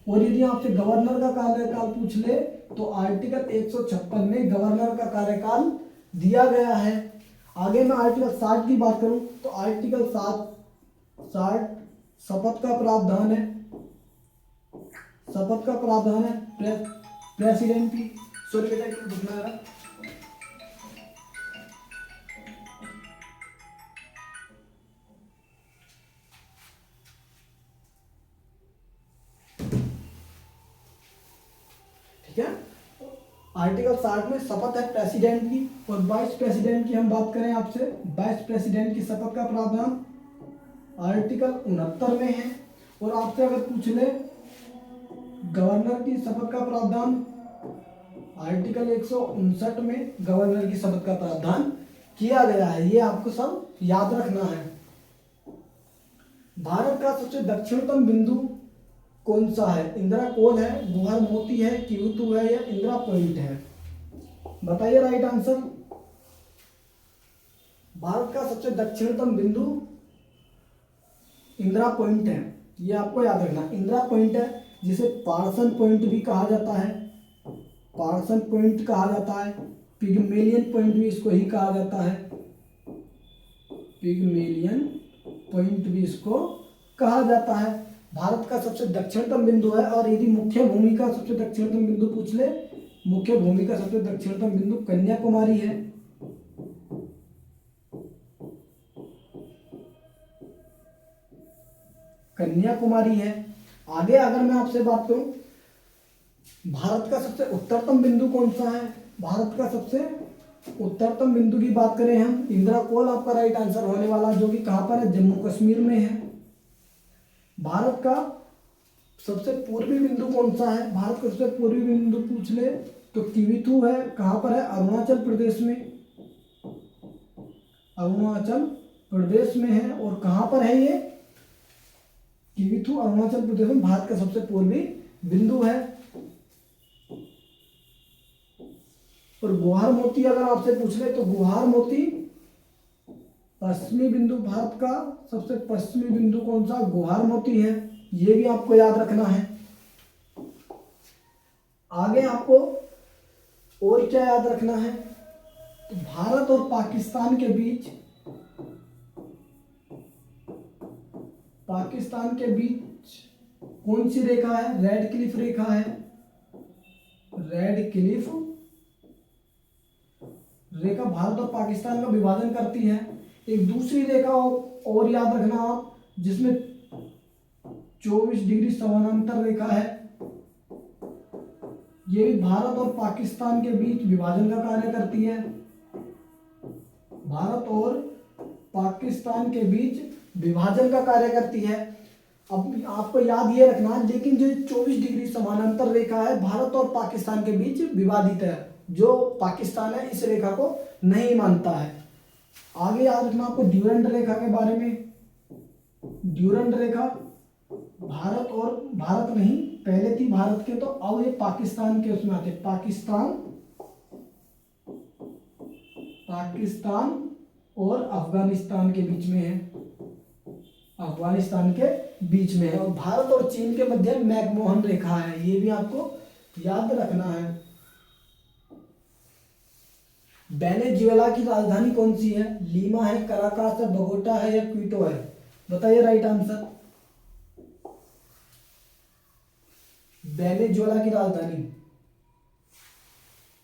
और यदि आपसे गवर्नर का कार्यकाल पूछ ले तो आर्टिकल 156 में गवर्नर का कार्यकाल दिया गया है। आगे मैं आर्टिकल 60 की बात करूं, तो आर्टिकल 60 शपथ का प्रावधान है, शपथ का प्रावधान है प्रेसिडेंट की। सॉरी बेटा, एक दिखना रहा, ठीक है। आर्टिकल 60 में शपथ है प्रेसिडेंट की, और वाइस प्रेसिडेंट की हम बात करें आपसे, वाइस प्रेसिडेंट की शपथ का प्रावधान आर्टिकल 69 में है। और आपसे अगर पूछ ले गवर्नर की शपथ का प्रावधान, आर्टिकल 159 में गवर्नर की शपथ का प्रावधान किया गया है। ये आपको सब याद रखना है। भारत का सबसे दक्षिणतम बिंदु कौन सा है? इंदिरा कोल है, गुहर मोती है, किवुतु है या इंदिरा पॉइंट है? बताइए राइट आंसर। भारत का सबसे दक्षिणतम बिंदु इंदिरा पॉइंट है, ये आपको याद रखना। इंदिरा पॉइंट है, जिसे पार्सन पॉइंट भी कहा जाता है, पार्सन पॉइंट कहा जाता है, पिगमेलियन पॉइंट भी इसको ही कहा जाता है, पिगमेलियन पॉइंट भी इसको कहा जाता है। भारत का सबसे दक्षिणतम बिंदु है। और यदि मुख्य भूमि का सबसे दक्षिणतम बिंदु पूछ ले, मुख्य भूमि का सबसे दक्षिणतम बिंदु कन्याकुमारी है। कन्याकुमारी है। आगे अगर मैं आपसे बात करूं, भारत का सबसे उत्तरतम बिंदु कौन सा है? भारत का सबसे उत्तरतम बिंदु की बात करें हम, इंदिरा कोल आपका राइट आंसर होने वाला, जो कि कहां पर है? जम्मू कश्मीर में है। भारत का सबसे पूर्वी बिंदु कौन सा है? भारत का सबसे पूर्वी बिंदु पूछ ले तो किविथु है। कहां पर है? अरुणाचल प्रदेश में, अरुणाचल प्रदेश में है। और कहां पर है ये किविथु? अरुणाचल प्रदेश में भारत का सबसे पूर्वी बिंदु है। और गुहार मोती अगर आपसे पूछ ले तो गुहार मोती पश्चिमी बिंदु, भारत का सबसे पश्चिमी बिंदु कौन सा? गुहार मोती है। ये भी आपको याद रखना है। आगे आपको और क्या याद रखना है? तो भारत और पाकिस्तान के बीच, पाकिस्तान के बीच कौन सी रेखा है? रेड क्लिफ रेखा है। रेड क्लिफ रेखा भारत और पाकिस्तान का विभाजन करती है। एक दूसरी रेखा और याद रखना आप, जिसमें 24 डिग्री समानांतर रेखा है। ये भी भारत और पाकिस्तान के बीच विभाजन का कार्य करती है। भारत और पाकिस्तान के बीच विभाजन का कार्य करती है। अब आपको याद ये रखना, लेकिन जो 24 डिग्री समानांतर रेखा है भारत और पाकिस्तान के बीच विवादित है। जो पाकिस्तान है इस रेखा को नहीं मानता है। आगे याद रखना आपको ड्यूरेंट रेखा के बारे में। ड्यूरेंट रेखा भारत और, भारत नहीं पहले थी भारत के, तो अब ये पाकिस्तान के उसमें आते। पाकिस्तान और अफगानिस्तान के बीच में है, अफगानिस्तान के बीच में है। और भारत और चीन के मध्य मैकमोहन रेखा है, ये भी आपको याद रखना है। वेनेजुएला की राजधानी कौन सी है? लीमा है, कराकास है, बोगोटा है या क्विटो है? बताइए राइट आंसर। वेनेजुएला की राजधानी,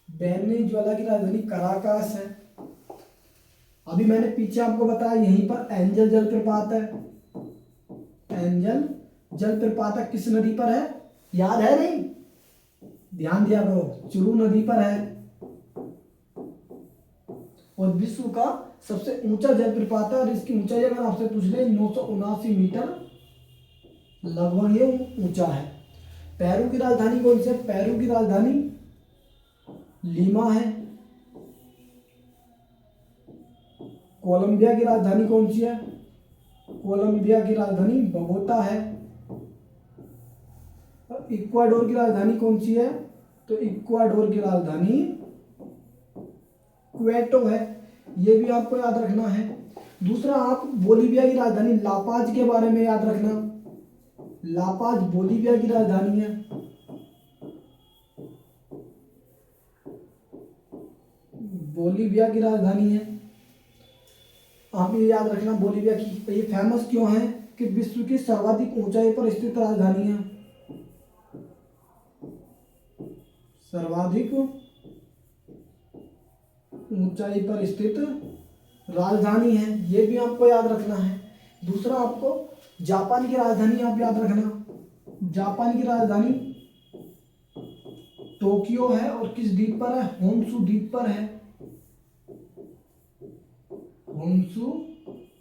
वेनेजुएला की राजधानी कराकास है। अभी मैंने पीछे आपको बताया यहीं पर एंजल जलप्रपात है। एंजल जलप्रपात किस नदी पर है? याद है नहीं? ध्यान दिया करो, चुरू नदी पर है। और विश्व का सबसे ऊंचा जलप्रपात है। और इसकी ऊंचाई अगर आपसे पूछ ले 979 मीटर लगभग ये ऊंचा है। पेरू की राजधानी कौन सी है? पेरू की राजधानी लीमा है। कोलंबिया की राजधानी कौन सी है? कोलंबिया की राजधानी बोगोटा है। इक्वाडोर की राजधानी कौन सी है? तो इक्वाडोर की राजधानी क्वेटो है। ये भी आपको याद रखना है। दूसरा, आप बोलीविया की राजधानी लापाज के बारे में याद रखना। लापाज बोलीविया की राजधानी है। बोलीविया की राजधानी है। आप ये याद रखना बोलीविया की ये फेमस क्यों है कि विश्व की सर्वाधिक ऊंचाई पर स्थित राजधानी है। सर्वाधिक ऊंचाई पर स्थित राजधानी है, ये भी आपको याद रखना है। दूसरा, आपको जापान की राजधानी आप याद रखना। जापान की राजधानी टोक्यो है और किस द्वीप पर है, होन्शु द्वीप पर है, होन्शु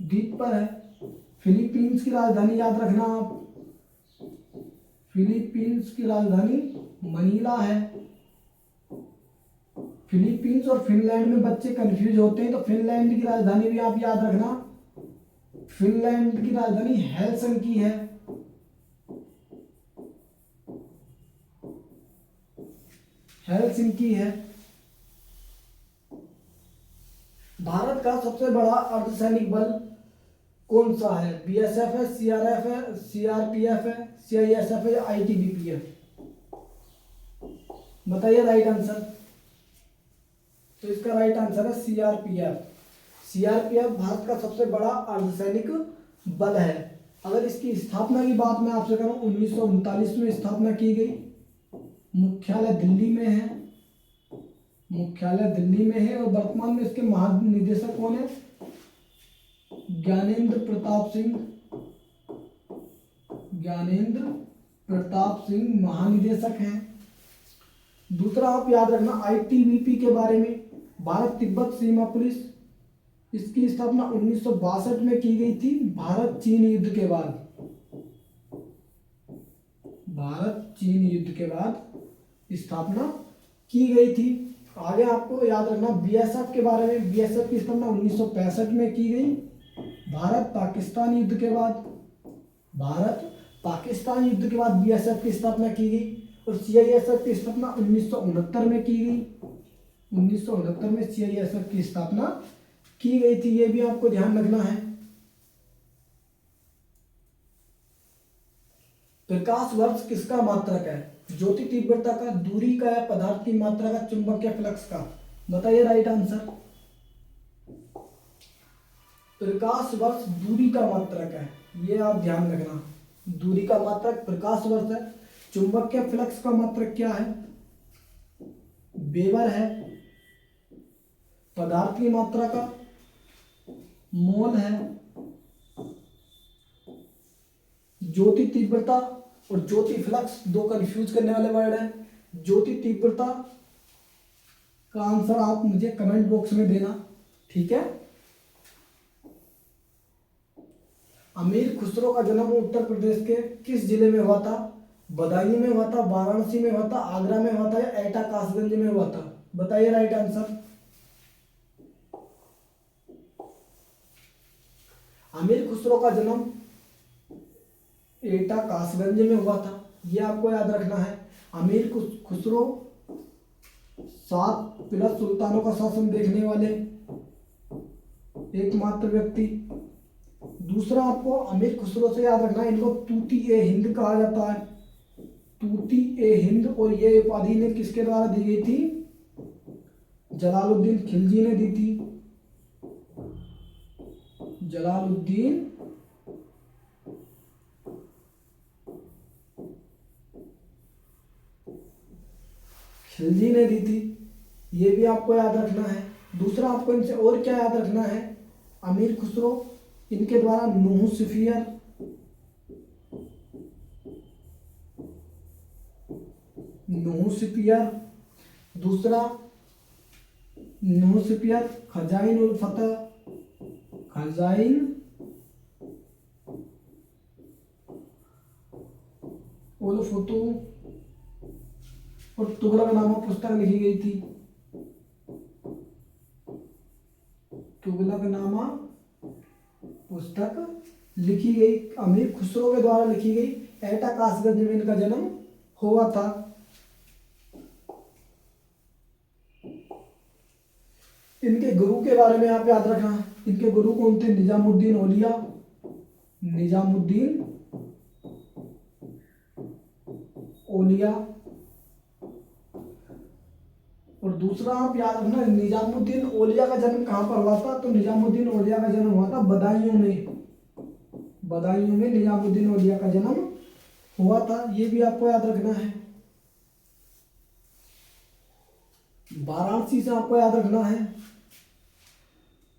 द्वीप पर है। फिलीपींस की राजधानी याद रखना आप, फिलीपींस की राजधानी मनीला है। फिलीपींस और फिनलैंड में बच्चे कंफ्यूज होते हैं, तो फिनलैंड की राजधानी भी आप याद रखना, फिनलैंड की राजधानी हेलसिंकी है। हेलसिंकी है। भारत का सबसे बड़ा अर्धसैनिक बल कौन सा है, बीएसएफ है, सीआरएफ है, सीआरपीएफ है, सीआईएसएफ है या आईटीबीपी है? बताइए राइट आंसर। तो इसका राइट आंसर है सीआरपीएफ। सीआरपीएफ भारत का सबसे बड़ा अर्धसैनिक बल है। अगर इसकी स्थापना की बात मैं आपसे करूं, 1939 में स्थापना की गई। मुख्यालय दिल्ली में है, मुख्यालय दिल्ली में है। और वर्तमान में इसके महानिदेशक कौन है, ज्ञानेंद्र प्रताप सिंह, ज्ञानेंद्र प्रताप सिंह महानिदेशक हैं। दूसरा आप याद रखना आईटीबीपी के बारे में, भारत तिब्बत सीमा पुलिस, इसकी स्थापना 1962 में की गई थी, भारत चीन युद्ध के बाद, भारत चीन युद्ध के बाद स्थापना की गई थी। आगे आपको याद रखना बीएसएफ के बारे में, बीएसएफ की स्थापना 1965 में की गई, भारत पाकिस्तान युद्ध के बाद, भारत पाकिस्तान युद्ध के बाद बीएसएफ की स्थापना की गई। और सीआईएसएफ की स्थापना 1969 में की गई, 1969 में सीआईएसएफ की स्थापना की गई थी, ये भी आपको ध्यान रखना है। प्रकाश वर्ष किसका मात्रक है, ज्योति तीव्रता का, दूरी का या पदार्थ की मात्रा का, चुंबकीय फ्लक्स का? बताइए राइट आंसर। प्रकाश वर्ष दूरी का मात्रक है, ये आप ध्यान रखना, दूरी का मात्रक प्रकाश वर्ष है। चुंबकीय फ्लक्स का मात्रक क्या है, वेबर है। पदार्थ की मात्रा का मोल है। ज्योति तीव्रता और ज्योति फ्लक्स दो कंफ्यूज करने वाले वर्ड हैं। ज्योति तीव्रता का आंसर आप मुझे कमेंट बॉक्स में देना, ठीक है। अमीर खुसरो का जन्म उत्तर प्रदेश के किस जिले में हुआ था, बदायूं में हुआ था, वाराणसी में हुआ था, आगरा में हुआ था या एटा कासगंज में हुआ था? बताइए राइट आंसर। अमीर खुसरो का जन्म एटा कासगंज में हुआ था, यह आपको याद रखना है। अमीर खुसरो 7 प्लस सुल्तानों का शासन देखने वाले एकमात्र व्यक्ति। दूसरा आपको अमीर खुसरो से याद रखना है, इनको तूती ए हिंद कहा जाता है, तूती ए हिंद। और ये उपाधि ने किसके द्वारा दी गई थी, जलालुद्दीन खिलजी ने दी थी, जलालुद्दीन खिलजी ने दी थी, ये भी आपको याद रखना है। दूसरा आपको इनसे और क्या याद रखना है, अमीर खुसरो, इनके द्वारा नूह सफियर, नूह सफियर। दूसरा नूह सफियर खजाइन उल फतह, खजाइन उल फतह और तुगलकनामा पुस्तक लिखी गई थी, तुगलकनामा पुस्तक लिखी गई, अमीर खुसरो के द्वारा लिखी गई। एटा कासगंज में इनका जन्म हुआ था। इनके गुरु के बारे में आप याद रखना, इनके गुरु कौन थे, निजामुद्दीन औलिया, निजामुद्दीन औलिया। और दूसरा आप याद रखना, निजामुद्दीन औलिया का जन्म कहाँ पर हुआ था, तो निजामुद्दीन औलिया का जन्म हुआ था बदायूं में, बदायूं में निजामुद्दीन औलिया का जन्म हुआ था, ये भी आपको याद रखना है। वाराणसी से आपको याद रखना है,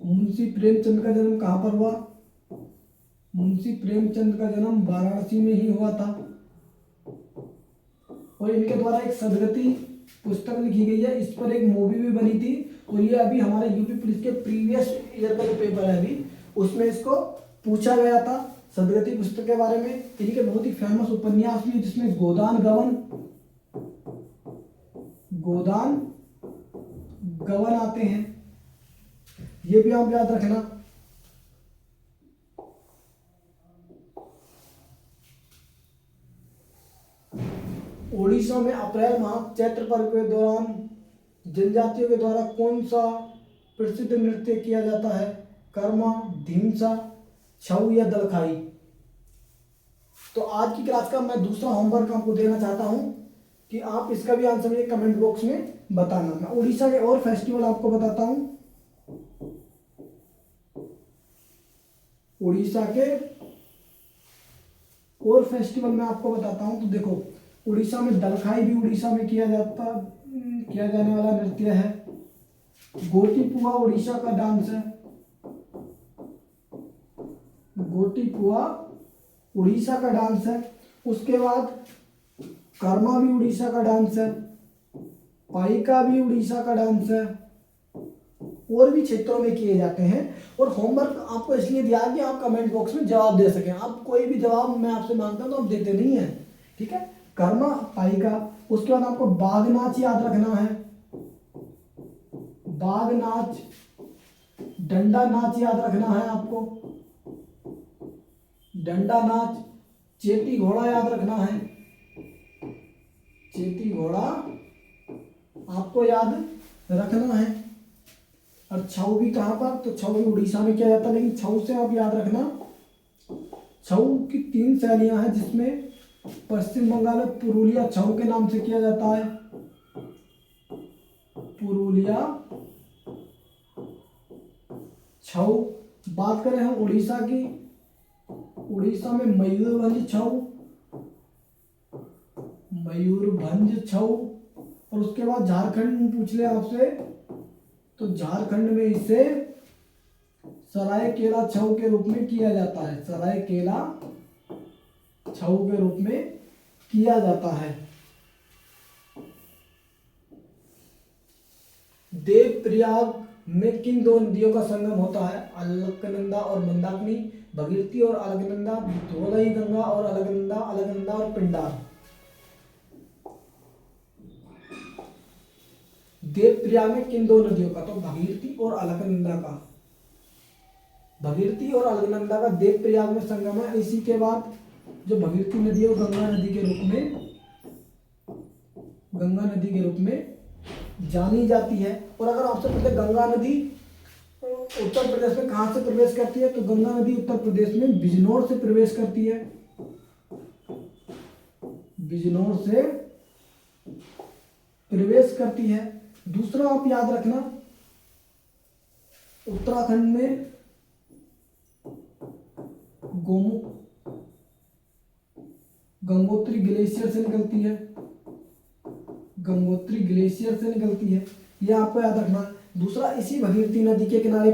मुंशी प्रेमचंद का जन्म कहाँ पर हुआ, मुंशी प्रेमचंद का जन्म वाराणसी में ही हुआ था। और इनके द्वारा एक सदगति पुस्तक लिखी गई है, इस पर एक मूवी भी बनी थी, और ये अभी हमारे यूपी पुलिस के प्रीवियस ईयर का जो पेपर है अभी उसमें इसको पूछा गया था सदगति पुस्तक के बारे में। इनके बहुत ही फेमस उपन्यास भी है जिसमें गोदान गवन आते हैं, ये भी आप याद रखना। ओडिशा में अप्रैल माह चैत्र पर्व के दौरान जनजातियों के द्वारा कौन सा प्रसिद्ध नृत्य किया जाता है? कर्मा, धीमसा, छऊ या दलखाई? तो आज की क्लास का मैं दूसरा होमवर्क आपको देना चाहता हूं कि आप इसका भी आंसर मुझे कमेंट बॉक्स में बताना। मैं उड़ीसा के और फेस्टिवल आपको बताता हूं। उड़ीसा के और फेस्टिवल मैं आपको बताता हूं। तो देखो, उड़ीसा में दलखाई भी उड़ीसा में किया जाने वाला नृत्य है। गोटीपुआ उड़ीसा का डांस है। गोटीपुआ उड़ीसा का डांस है। उसके बाद कर्मा भी उड़ीसा का डांस है। पाइका भी उड़ीसा का डांस है। और भी क्षेत्रों में किए जाते हैं। और होमवर्क आपको इसलिए दिया कि आप कमेंट बॉक्स में जवाब दे सकें। आप कोई भी जवाब मैं आपसे मांगता हूं तो आप देते नहीं है, ठीक है। कर्मा, पाइका। उसके बाद आपको बाघ नाच याद रखना है। बाघ नाच, डंडा नाच याद रखना है आपको। डंडा नाच, चेती घोड़ा याद रखना है। चेती घोड़ा आपको याद रखना है। और छऊ भी कहां पर? तो छऊ भी उड़ीसा में किया जाता है। लेकिन छऊ से आप याद रखना, छऊ की 3 शैलियां हैं जिसमें पश्चिम बंगाल में पुरुलिया छऊ के नाम से किया जाता है। पुरुलिया छऊ। बात करें हम उड़ीसा की, उड़ीसा में मयूरभंज छऊ। और उसके बाद झारखंड पूछ ले आपसे, तो झारखंड में इसे सरायकेला छऊ के रूप में किया जाता है। सरायकेला छऊ के रूप में किया जाता है। देवप्रयाग में किन 2 नदियों का संगम होता है? अलकनंदा और मंदाकिनी, भगीरथी और अलकनंदा, धोलई गंगा और अलकनंदा और पिंडार। देवप्रयाग में किन 2 नदियों का? तो भगीरथी और अलकनंदा का। भगीरथी और अलकनंदा का देवप्रयाग में संगम है। इसी के बाद जो भगीरथी नदी है गंगा नदी के रूप में जानी जाती है। और अगर आपसे पूछे गंगा नदी उत्तर प्रदेश में कहां से प्रवेश करती है? तो गंगा नदी उत्तर प्रदेश में बिजनौर से प्रवेश करती है। बिजनौर से प्रवेश करती है। दूसरा आप याद रखना, उत्तराखंड में गंगोत्री ग्लेशियर से निकलती है। गंगोत्री ग्लेशियर से निकलती है, यह आपको याद रखना। दूसरा, इसी भगीरथी नदी के किनारे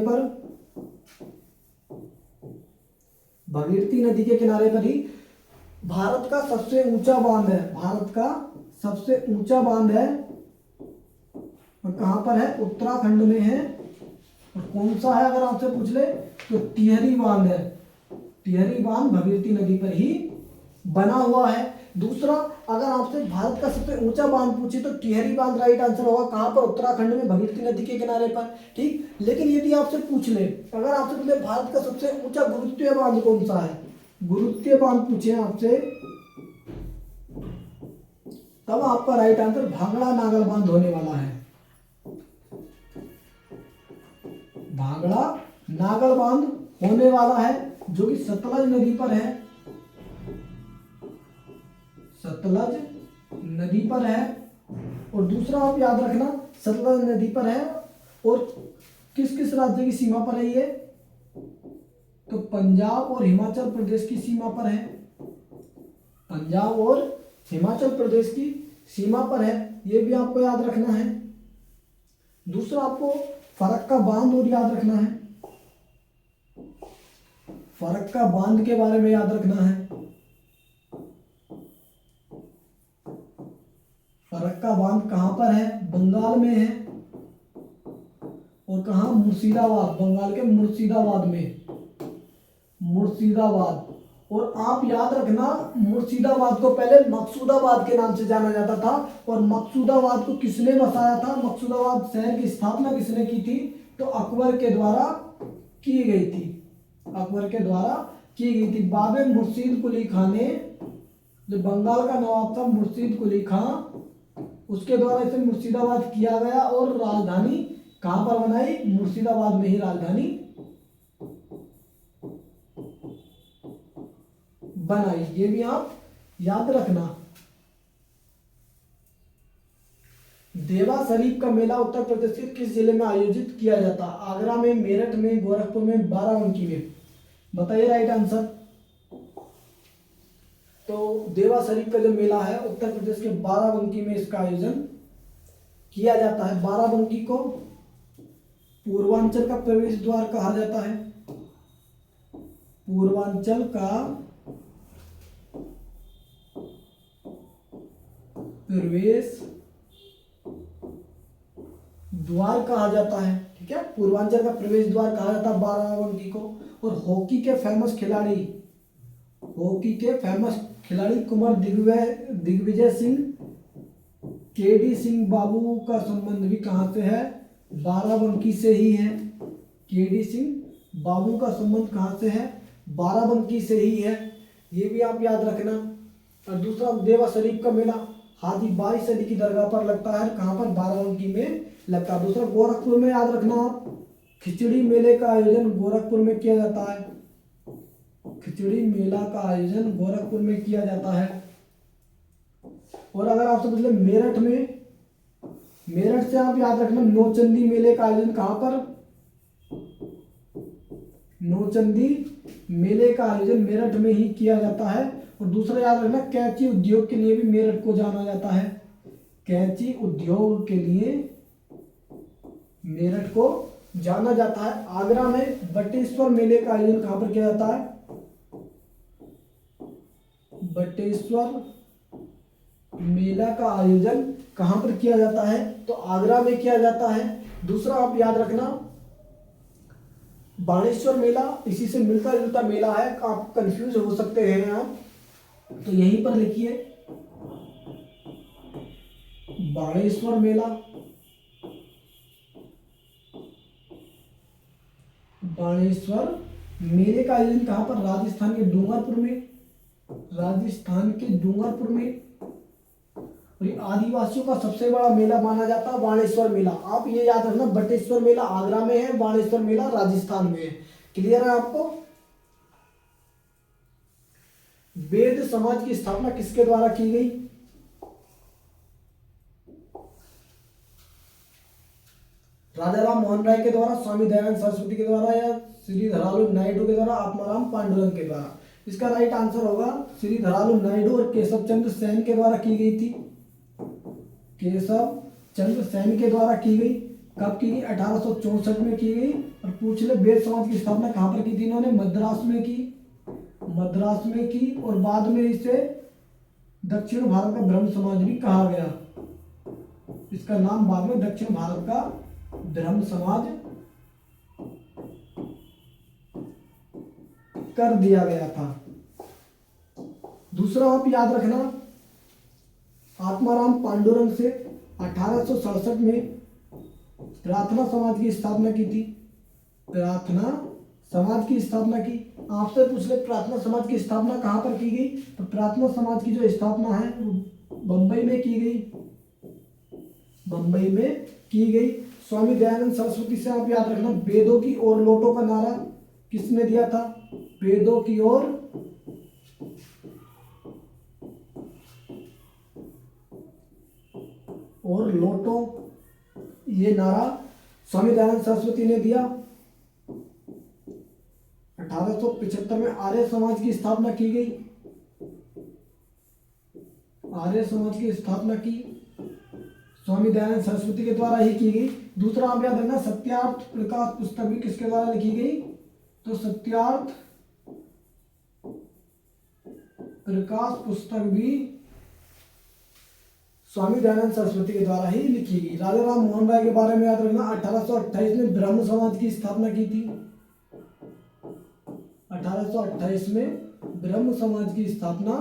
पर ही भारत का सबसे ऊंचा बांध है। भारत का सबसे ऊंचा बांध है, और कहां पर है? उत्तराखंड में है। और कौन सा है अगर आपसे पूछ ले तो टिहरी बांध है। टिहरी बांध भगीरथी नदी पर ही बना हुआ है। दूसरा, अगर आपसे भारत का सबसे ऊंचा बांध पूछे तो टिहरी बांध राइट आंसर होगा। कहां पर? उत्तराखंड में, भगीरथी नदी के किनारे पर, ठीक। लेकिन यदि आपसे पूछ ले, अगर आपसे पूछे भारत का सबसे ऊंचा गुरुत्वीय बांध कौन सा है, गुरुत्वीय बांध पूछे आपसे, तब आपका राइट आंसर भांगड़ा नागल बांध होने वाला है। भांगड़ा नागल बांध होने वाला है, जो कि सतलज नदी पर है। सतलज नदी पर है। और दूसरा आप याद रखना, सतलज नदी पर है। और किस किस राज्य की सीमा पर है ये? तो पंजाब और हिमाचल प्रदेश की सीमा पर है। पंजाब और हिमाचल प्रदेश की सीमा पर है, ये भी आपको याद रखना है। दूसरा, आपको फरक्का बांध और याद रखना है। फरक्का बांध के बारे में याद रखना है। फरक्का बांध कहाँ पर है? बंगाल में है। और कहाँ? मुर्शिदाबाद, बंगाल के मुर्शिदाबाद में, मुर्शिदाबाद। और आप याद रखना, मुर्शिदाबाद को पहले मकसूदाबाद के नाम से जाना जाता था। और मकसूदाबाद को किसने बसाया था? मकसूदाबाद शहर की स्थापना किसने की थी? तो अकबर के द्वारा की गई थी, अकबर के द्वारा की गई थी। बाद में मुर्शीद कुली खां ने, जो बंगाल का नवाब था मुर्शीद कुली खां, उसके द्वारा इसे मुर्शिदाबाद किया गया और राजधानी कहां पर बनाई? मुर्शिदाबाद में ही राजधानी बनाई। ये भी आप याद रखना। देवा शरीफ का मेला उत्तर प्रदेश के किस जिले में आयोजित किया जाता? आगरा में, मेरठ में, गोरखपुर में, बाराबंकी में। बताइए राइट आंसर। तो देवा शरीफ का जो मेला है उत्तर प्रदेश के बाराबंकी में इसका आयोजन किया जाता है। बाराबंकी को पूर्वांचल का प्रवेश द्वार कहा जाता है। पूर्वांचल का प्रवेश द्वार कहा जाता है। ठीक है, पूर्वांचल का प्रवेश द्वार कहा जाता है बाराबंकी को। और हॉकी के फेमस खिलाड़ी, हॉकी के फेमस खिलाड़ी कुंवर दिग्विजय सिंह, केडी सिंह बाबू का संबंध भी कहां से है? बाराबंकी से ही है। केडी सिंह बाबू का संबंध कहां से है? बाराबंकी से ही है। ये भी आप याद रखना। और दूसरा, देवा शरीफ का मेला हाजी बाईस अली की दरगाह पर लगता है। कहां पर? बाराबंकी में लगता है। दूसरा, गोरखपुर में याद रखना आप, खिचड़ी मेले का आयोजन गोरखपुर में किया जाता है। खिचड़ी मेला का आयोजन गोरखपुर में किया जाता है। और अगर आपसे पूछ ले मेरठ में, मेरठ से आप याद रखना नौचंदी मेले का आयोजन कहां पर? नौचंदी मेले का आयोजन मेरठ में ही किया जाता है। और दूसरा याद रखना, कैंची उद्योग के लिए भी मेरठ को जाना जाता है। कैंची उद्योग के लिए मेरठ को जाना जाता है। आगरा में बटेश्वर मेले का आयोजन कहां पर किया जाता है? बटेश्वर मेला का आयोजन कहां पर किया जाता है? तो आगरा में किया जाता है। दूसरा आप याद रखना, बाणेश्वर मेला इसी से मिलता जुलता मेला है। आप कंफ्यूज हो सकते हैं आप, तो यहीं पर लिखिए बाणेश्वर मेला। बाणेश्वर मेले का आयोजन कहां पर? राजस्थान के डूंगरपुर में, राजस्थान के डूंगरपुर में। और ये आदिवासियों का सबसे बड़ा मेला माना जाता है बाणेश्वर मेला। आप ये याद रखना, बटेश्वर मेला आगरा में है, बाणेश्वर मेला राजस्थान में है। क्लियर है आपको? वेद समाज की स्थापना किसके द्वारा की गई? राजा राम मोहन राय के द्वारा, स्वामी दयानंद सरस्वती के द्वारा, या श्री धरालू नायडू के द्वारा, आत्माराम पांडुरंग के द्वारा। इसका राइट आंसर होगा श्री धरालू नायडू और केशव चंद्र सेन के द्वारा की गई थी। केशव चंद्र सेन के द्वारा की गई। कब की गई? 1864 में की गई। और पूछ ले, वेद समाज की स्थापना कहां पर की थी इन्होंने? मद्रास में की, मद्रास में की। और बाद में इसे दक्षिण भारत का ब्रह्म समाज भी कहा गया। इसका नाम बाद में दक्षिण भारत का ब्रह्म समाज कर दिया गया था। दूसरा आप याद रखना, आत्माराम पांडुरंग से 1867 में प्रार्थना समाज की स्थापना की थी। प्रार्थना समाज की स्थापना की। आपसे पूछ ले, प्रार्थना समाज की स्थापना कहां पर की गई? तो प्रार्थना समाज की जो स्थापना है वो बंबई में की गई, बंबई में की गई। स्वामी दयानंद सरस्वती से आप याद रखना, वेदों की ओर लौटो का नारा किसने दिया था? वेदों की ओर और लौटो, ये नारा स्वामी दयानंद सरस्वती ने दिया। 1875 में आर्य समाज की स्थापना की गई। आर्य समाज की स्थापना की स्वामी दयानंद सरस्वती के द्वारा ही की गई। दूसरा आप याद रखना, सत्यार्थ प्रकाश पुस्तक भी किसके द्वारा लिखी गई? तो सत्यार्थ प्रकाश पुस्तक भी स्वामी दयानंद सरस्वती के द्वारा ही लिखी गई। राजा राम मोहन राय के बारे में याद रखना, 1828 में ब्रह्म समाज की स्थापना की थी। 1828 में ब्रह्म समाज की स्थापना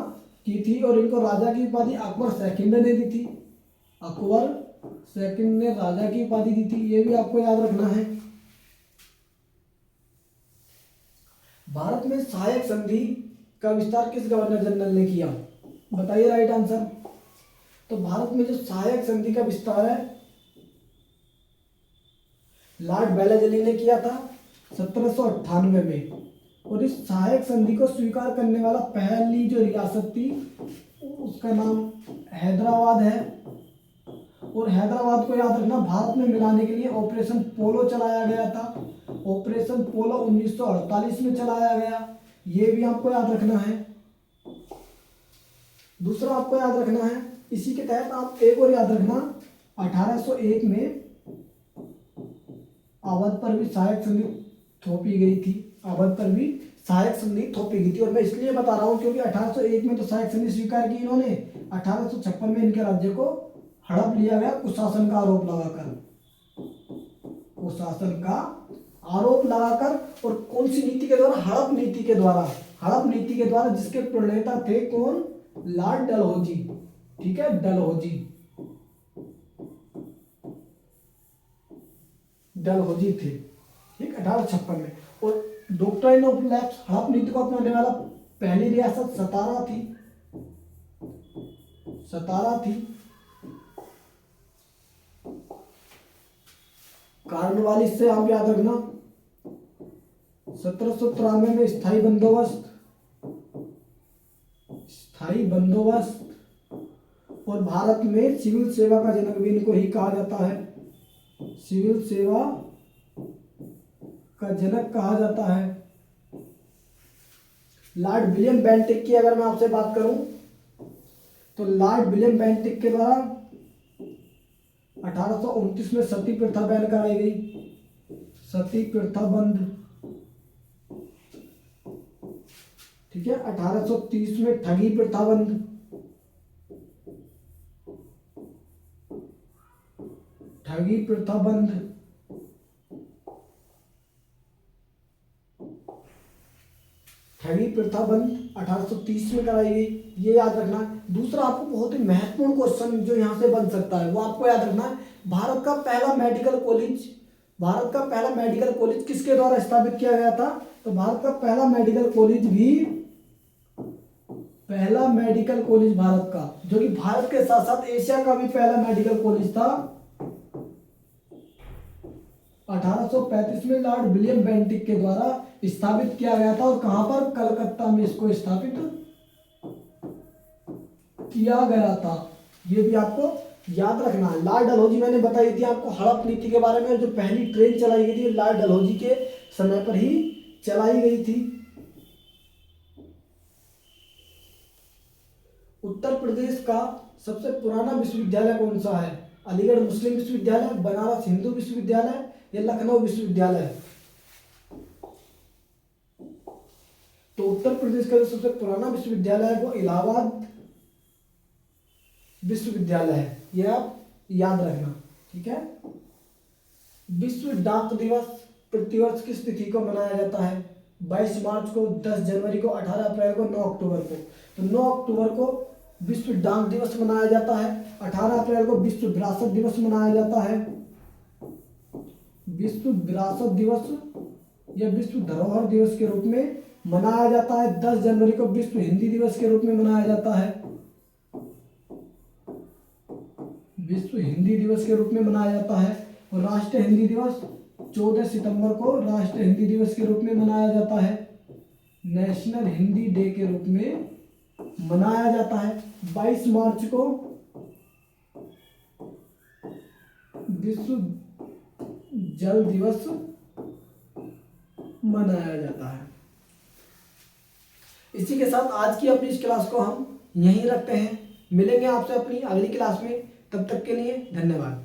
की थी और इनको राजा की उपाधि अकबर सेकंड ने दी थी। अकबर सेकंड ने राजा की उपाधि दी थी, ये भी आपको याद रखना है। भारत में सहायक संधि का विस्तार किस गवर्नर जनरल ने किया? बताइए राइट आंसर। तो भारत में जो सहायक संधि का विस्तार है लॉर्ड बेलेजली ने किया था 1798 में। और इस सहायक संधि को स्वीकार करने वाला पहली जो रियासत थी उसका नाम हैदराबाद है। और हैदराबाद को याद रखना, भारत में मिलाने के लिए ऑपरेशन पोलो चलाया गया था। ऑपरेशन पोलो 1948 में चलाया गया, ये भी आपको याद रखना है। दूसरा आपको याद रखना है, इसी के तहत आप एक और याद रखना, 1801 में अवध पर भी सहायक संधि थोपी गई थी। अवध पर भी सहायक संधि थोपी गई थी। और मैं इसलिए बता रहा हूं क्योंकि 1801 में तो सहायक संधि स्वीकार की इन्होंने, 1856 में इनके राज्य को हड़प लिया गया कुशासन का आरोप लगाकर। कुशासन का आरोप लगाकर, और कौन सी नीति के द्वारा? हड़प नीति के द्वारा। हड़प नीति के द्वारा, जिसके प्रणेता थे कौन? लॉर्ड डलहौजी। ठीक है, डलहौजी थे। ठीक, 1856 में। और डॉक्ट्राइन ऑफ लैप्स, हड़प नीति को अपनाने वाला पहली रियासत सतारा थी। कार्नवालिस से आप याद रखना, 1793 में स्थायी बंदोबस्त। और भारत में सिविल सेवा का जनक भी इनको ही कहा जाता है। सिविल सेवा का जनक कहा जाता है। लॉर्ड विलियम बेंटिक की अगर मैं आपसे बात करूं तो लॉर्ड विलियम बेंटिक के द्वारा 1829 में सती प्रथा बैन कराई गई। सती प्रथा बंद। ठीक है, 1830 में ठगी प्रथा बंद। ठगी प्रथा बंद। ठगी प्रथा बंद 1830 में कराई गई, ये याद रखना। दूसरा आपको बहुत ही महत्वपूर्ण क्वेश्चन जो यहाँ से बन सकता है वो आपको याद रखना है, भारत का पहला मेडिकल कॉलेज किसके द्वारा स्थापित किया गया था? तो भारत का पहला मेडिकल कॉलेज भारत का, जो कि भारत के साथ साथ एशिया का भी पहला मेडिकल कॉलेज था, 1835 में लॉर्ड विलियम बेंटिक के द्वारा स्थापित किया गया था। और कहां पर? कलकत्ता में इसको स्थापित किया गया था, ये भी आपको याद रखना है। लॉर्ड डलहौजी मैंने बताई थी आपको हड़प नीति के बारे में। जो पहली ट्रेन चलाई गई थी लॉर्ड डलहौजी के समय पर ही चलाई गई थी। उत्तर प्रदेश का सबसे पुराना विश्वविद्यालय कौन सा है? अलीगढ़ मुस्लिम विश्वविद्यालय, बनारस हिंदू विश्वविद्यालय या लखनऊ विश्वविद्यालय? तो उत्तर प्रदेश का जो सबसे पुराना विश्वविद्यालय है वो इलाहाबाद विश्वविद्यालय है, यह आप याद रखना। ठीक है। विश्व डाक दिवस प्रतिवर्ष किस तिथि को मनाया जाता है? 22 मार्च को, 10 जनवरी को, 18 अप्रैल को, 9 अक्टूबर को। तो 9 अक्टूबर को विश्व डाक दिवस मनाया जाता है। 18 अप्रैल को विश्व विरासत दिवस मनाया जाता है। विश्व विरासत दिवस या विश्व धरोहर दिवस के रूप में मनाया जाता है। 10 जनवरी को विश्व हिंदी दिवस के रूप में मनाया जाता है। विश्व हिंदी दिवस के रूप में मनाया जाता है। और राष्ट्रीय हिंदी दिवस 14 सितंबर को राष्ट्रीय हिंदी दिवस के रूप में मनाया जाता है। नेशनल हिंदी डे के रूप में मनाया जाता है। 22 मार्च को विश्व जल दिवस मनाया जाता है। इसी के साथ आज की अपनी इस क्लास को हम यहीं रखते हैं। मिलेंगे आपसे अपनी अगली क्लास में, तब तक के लिए धन्यवाद।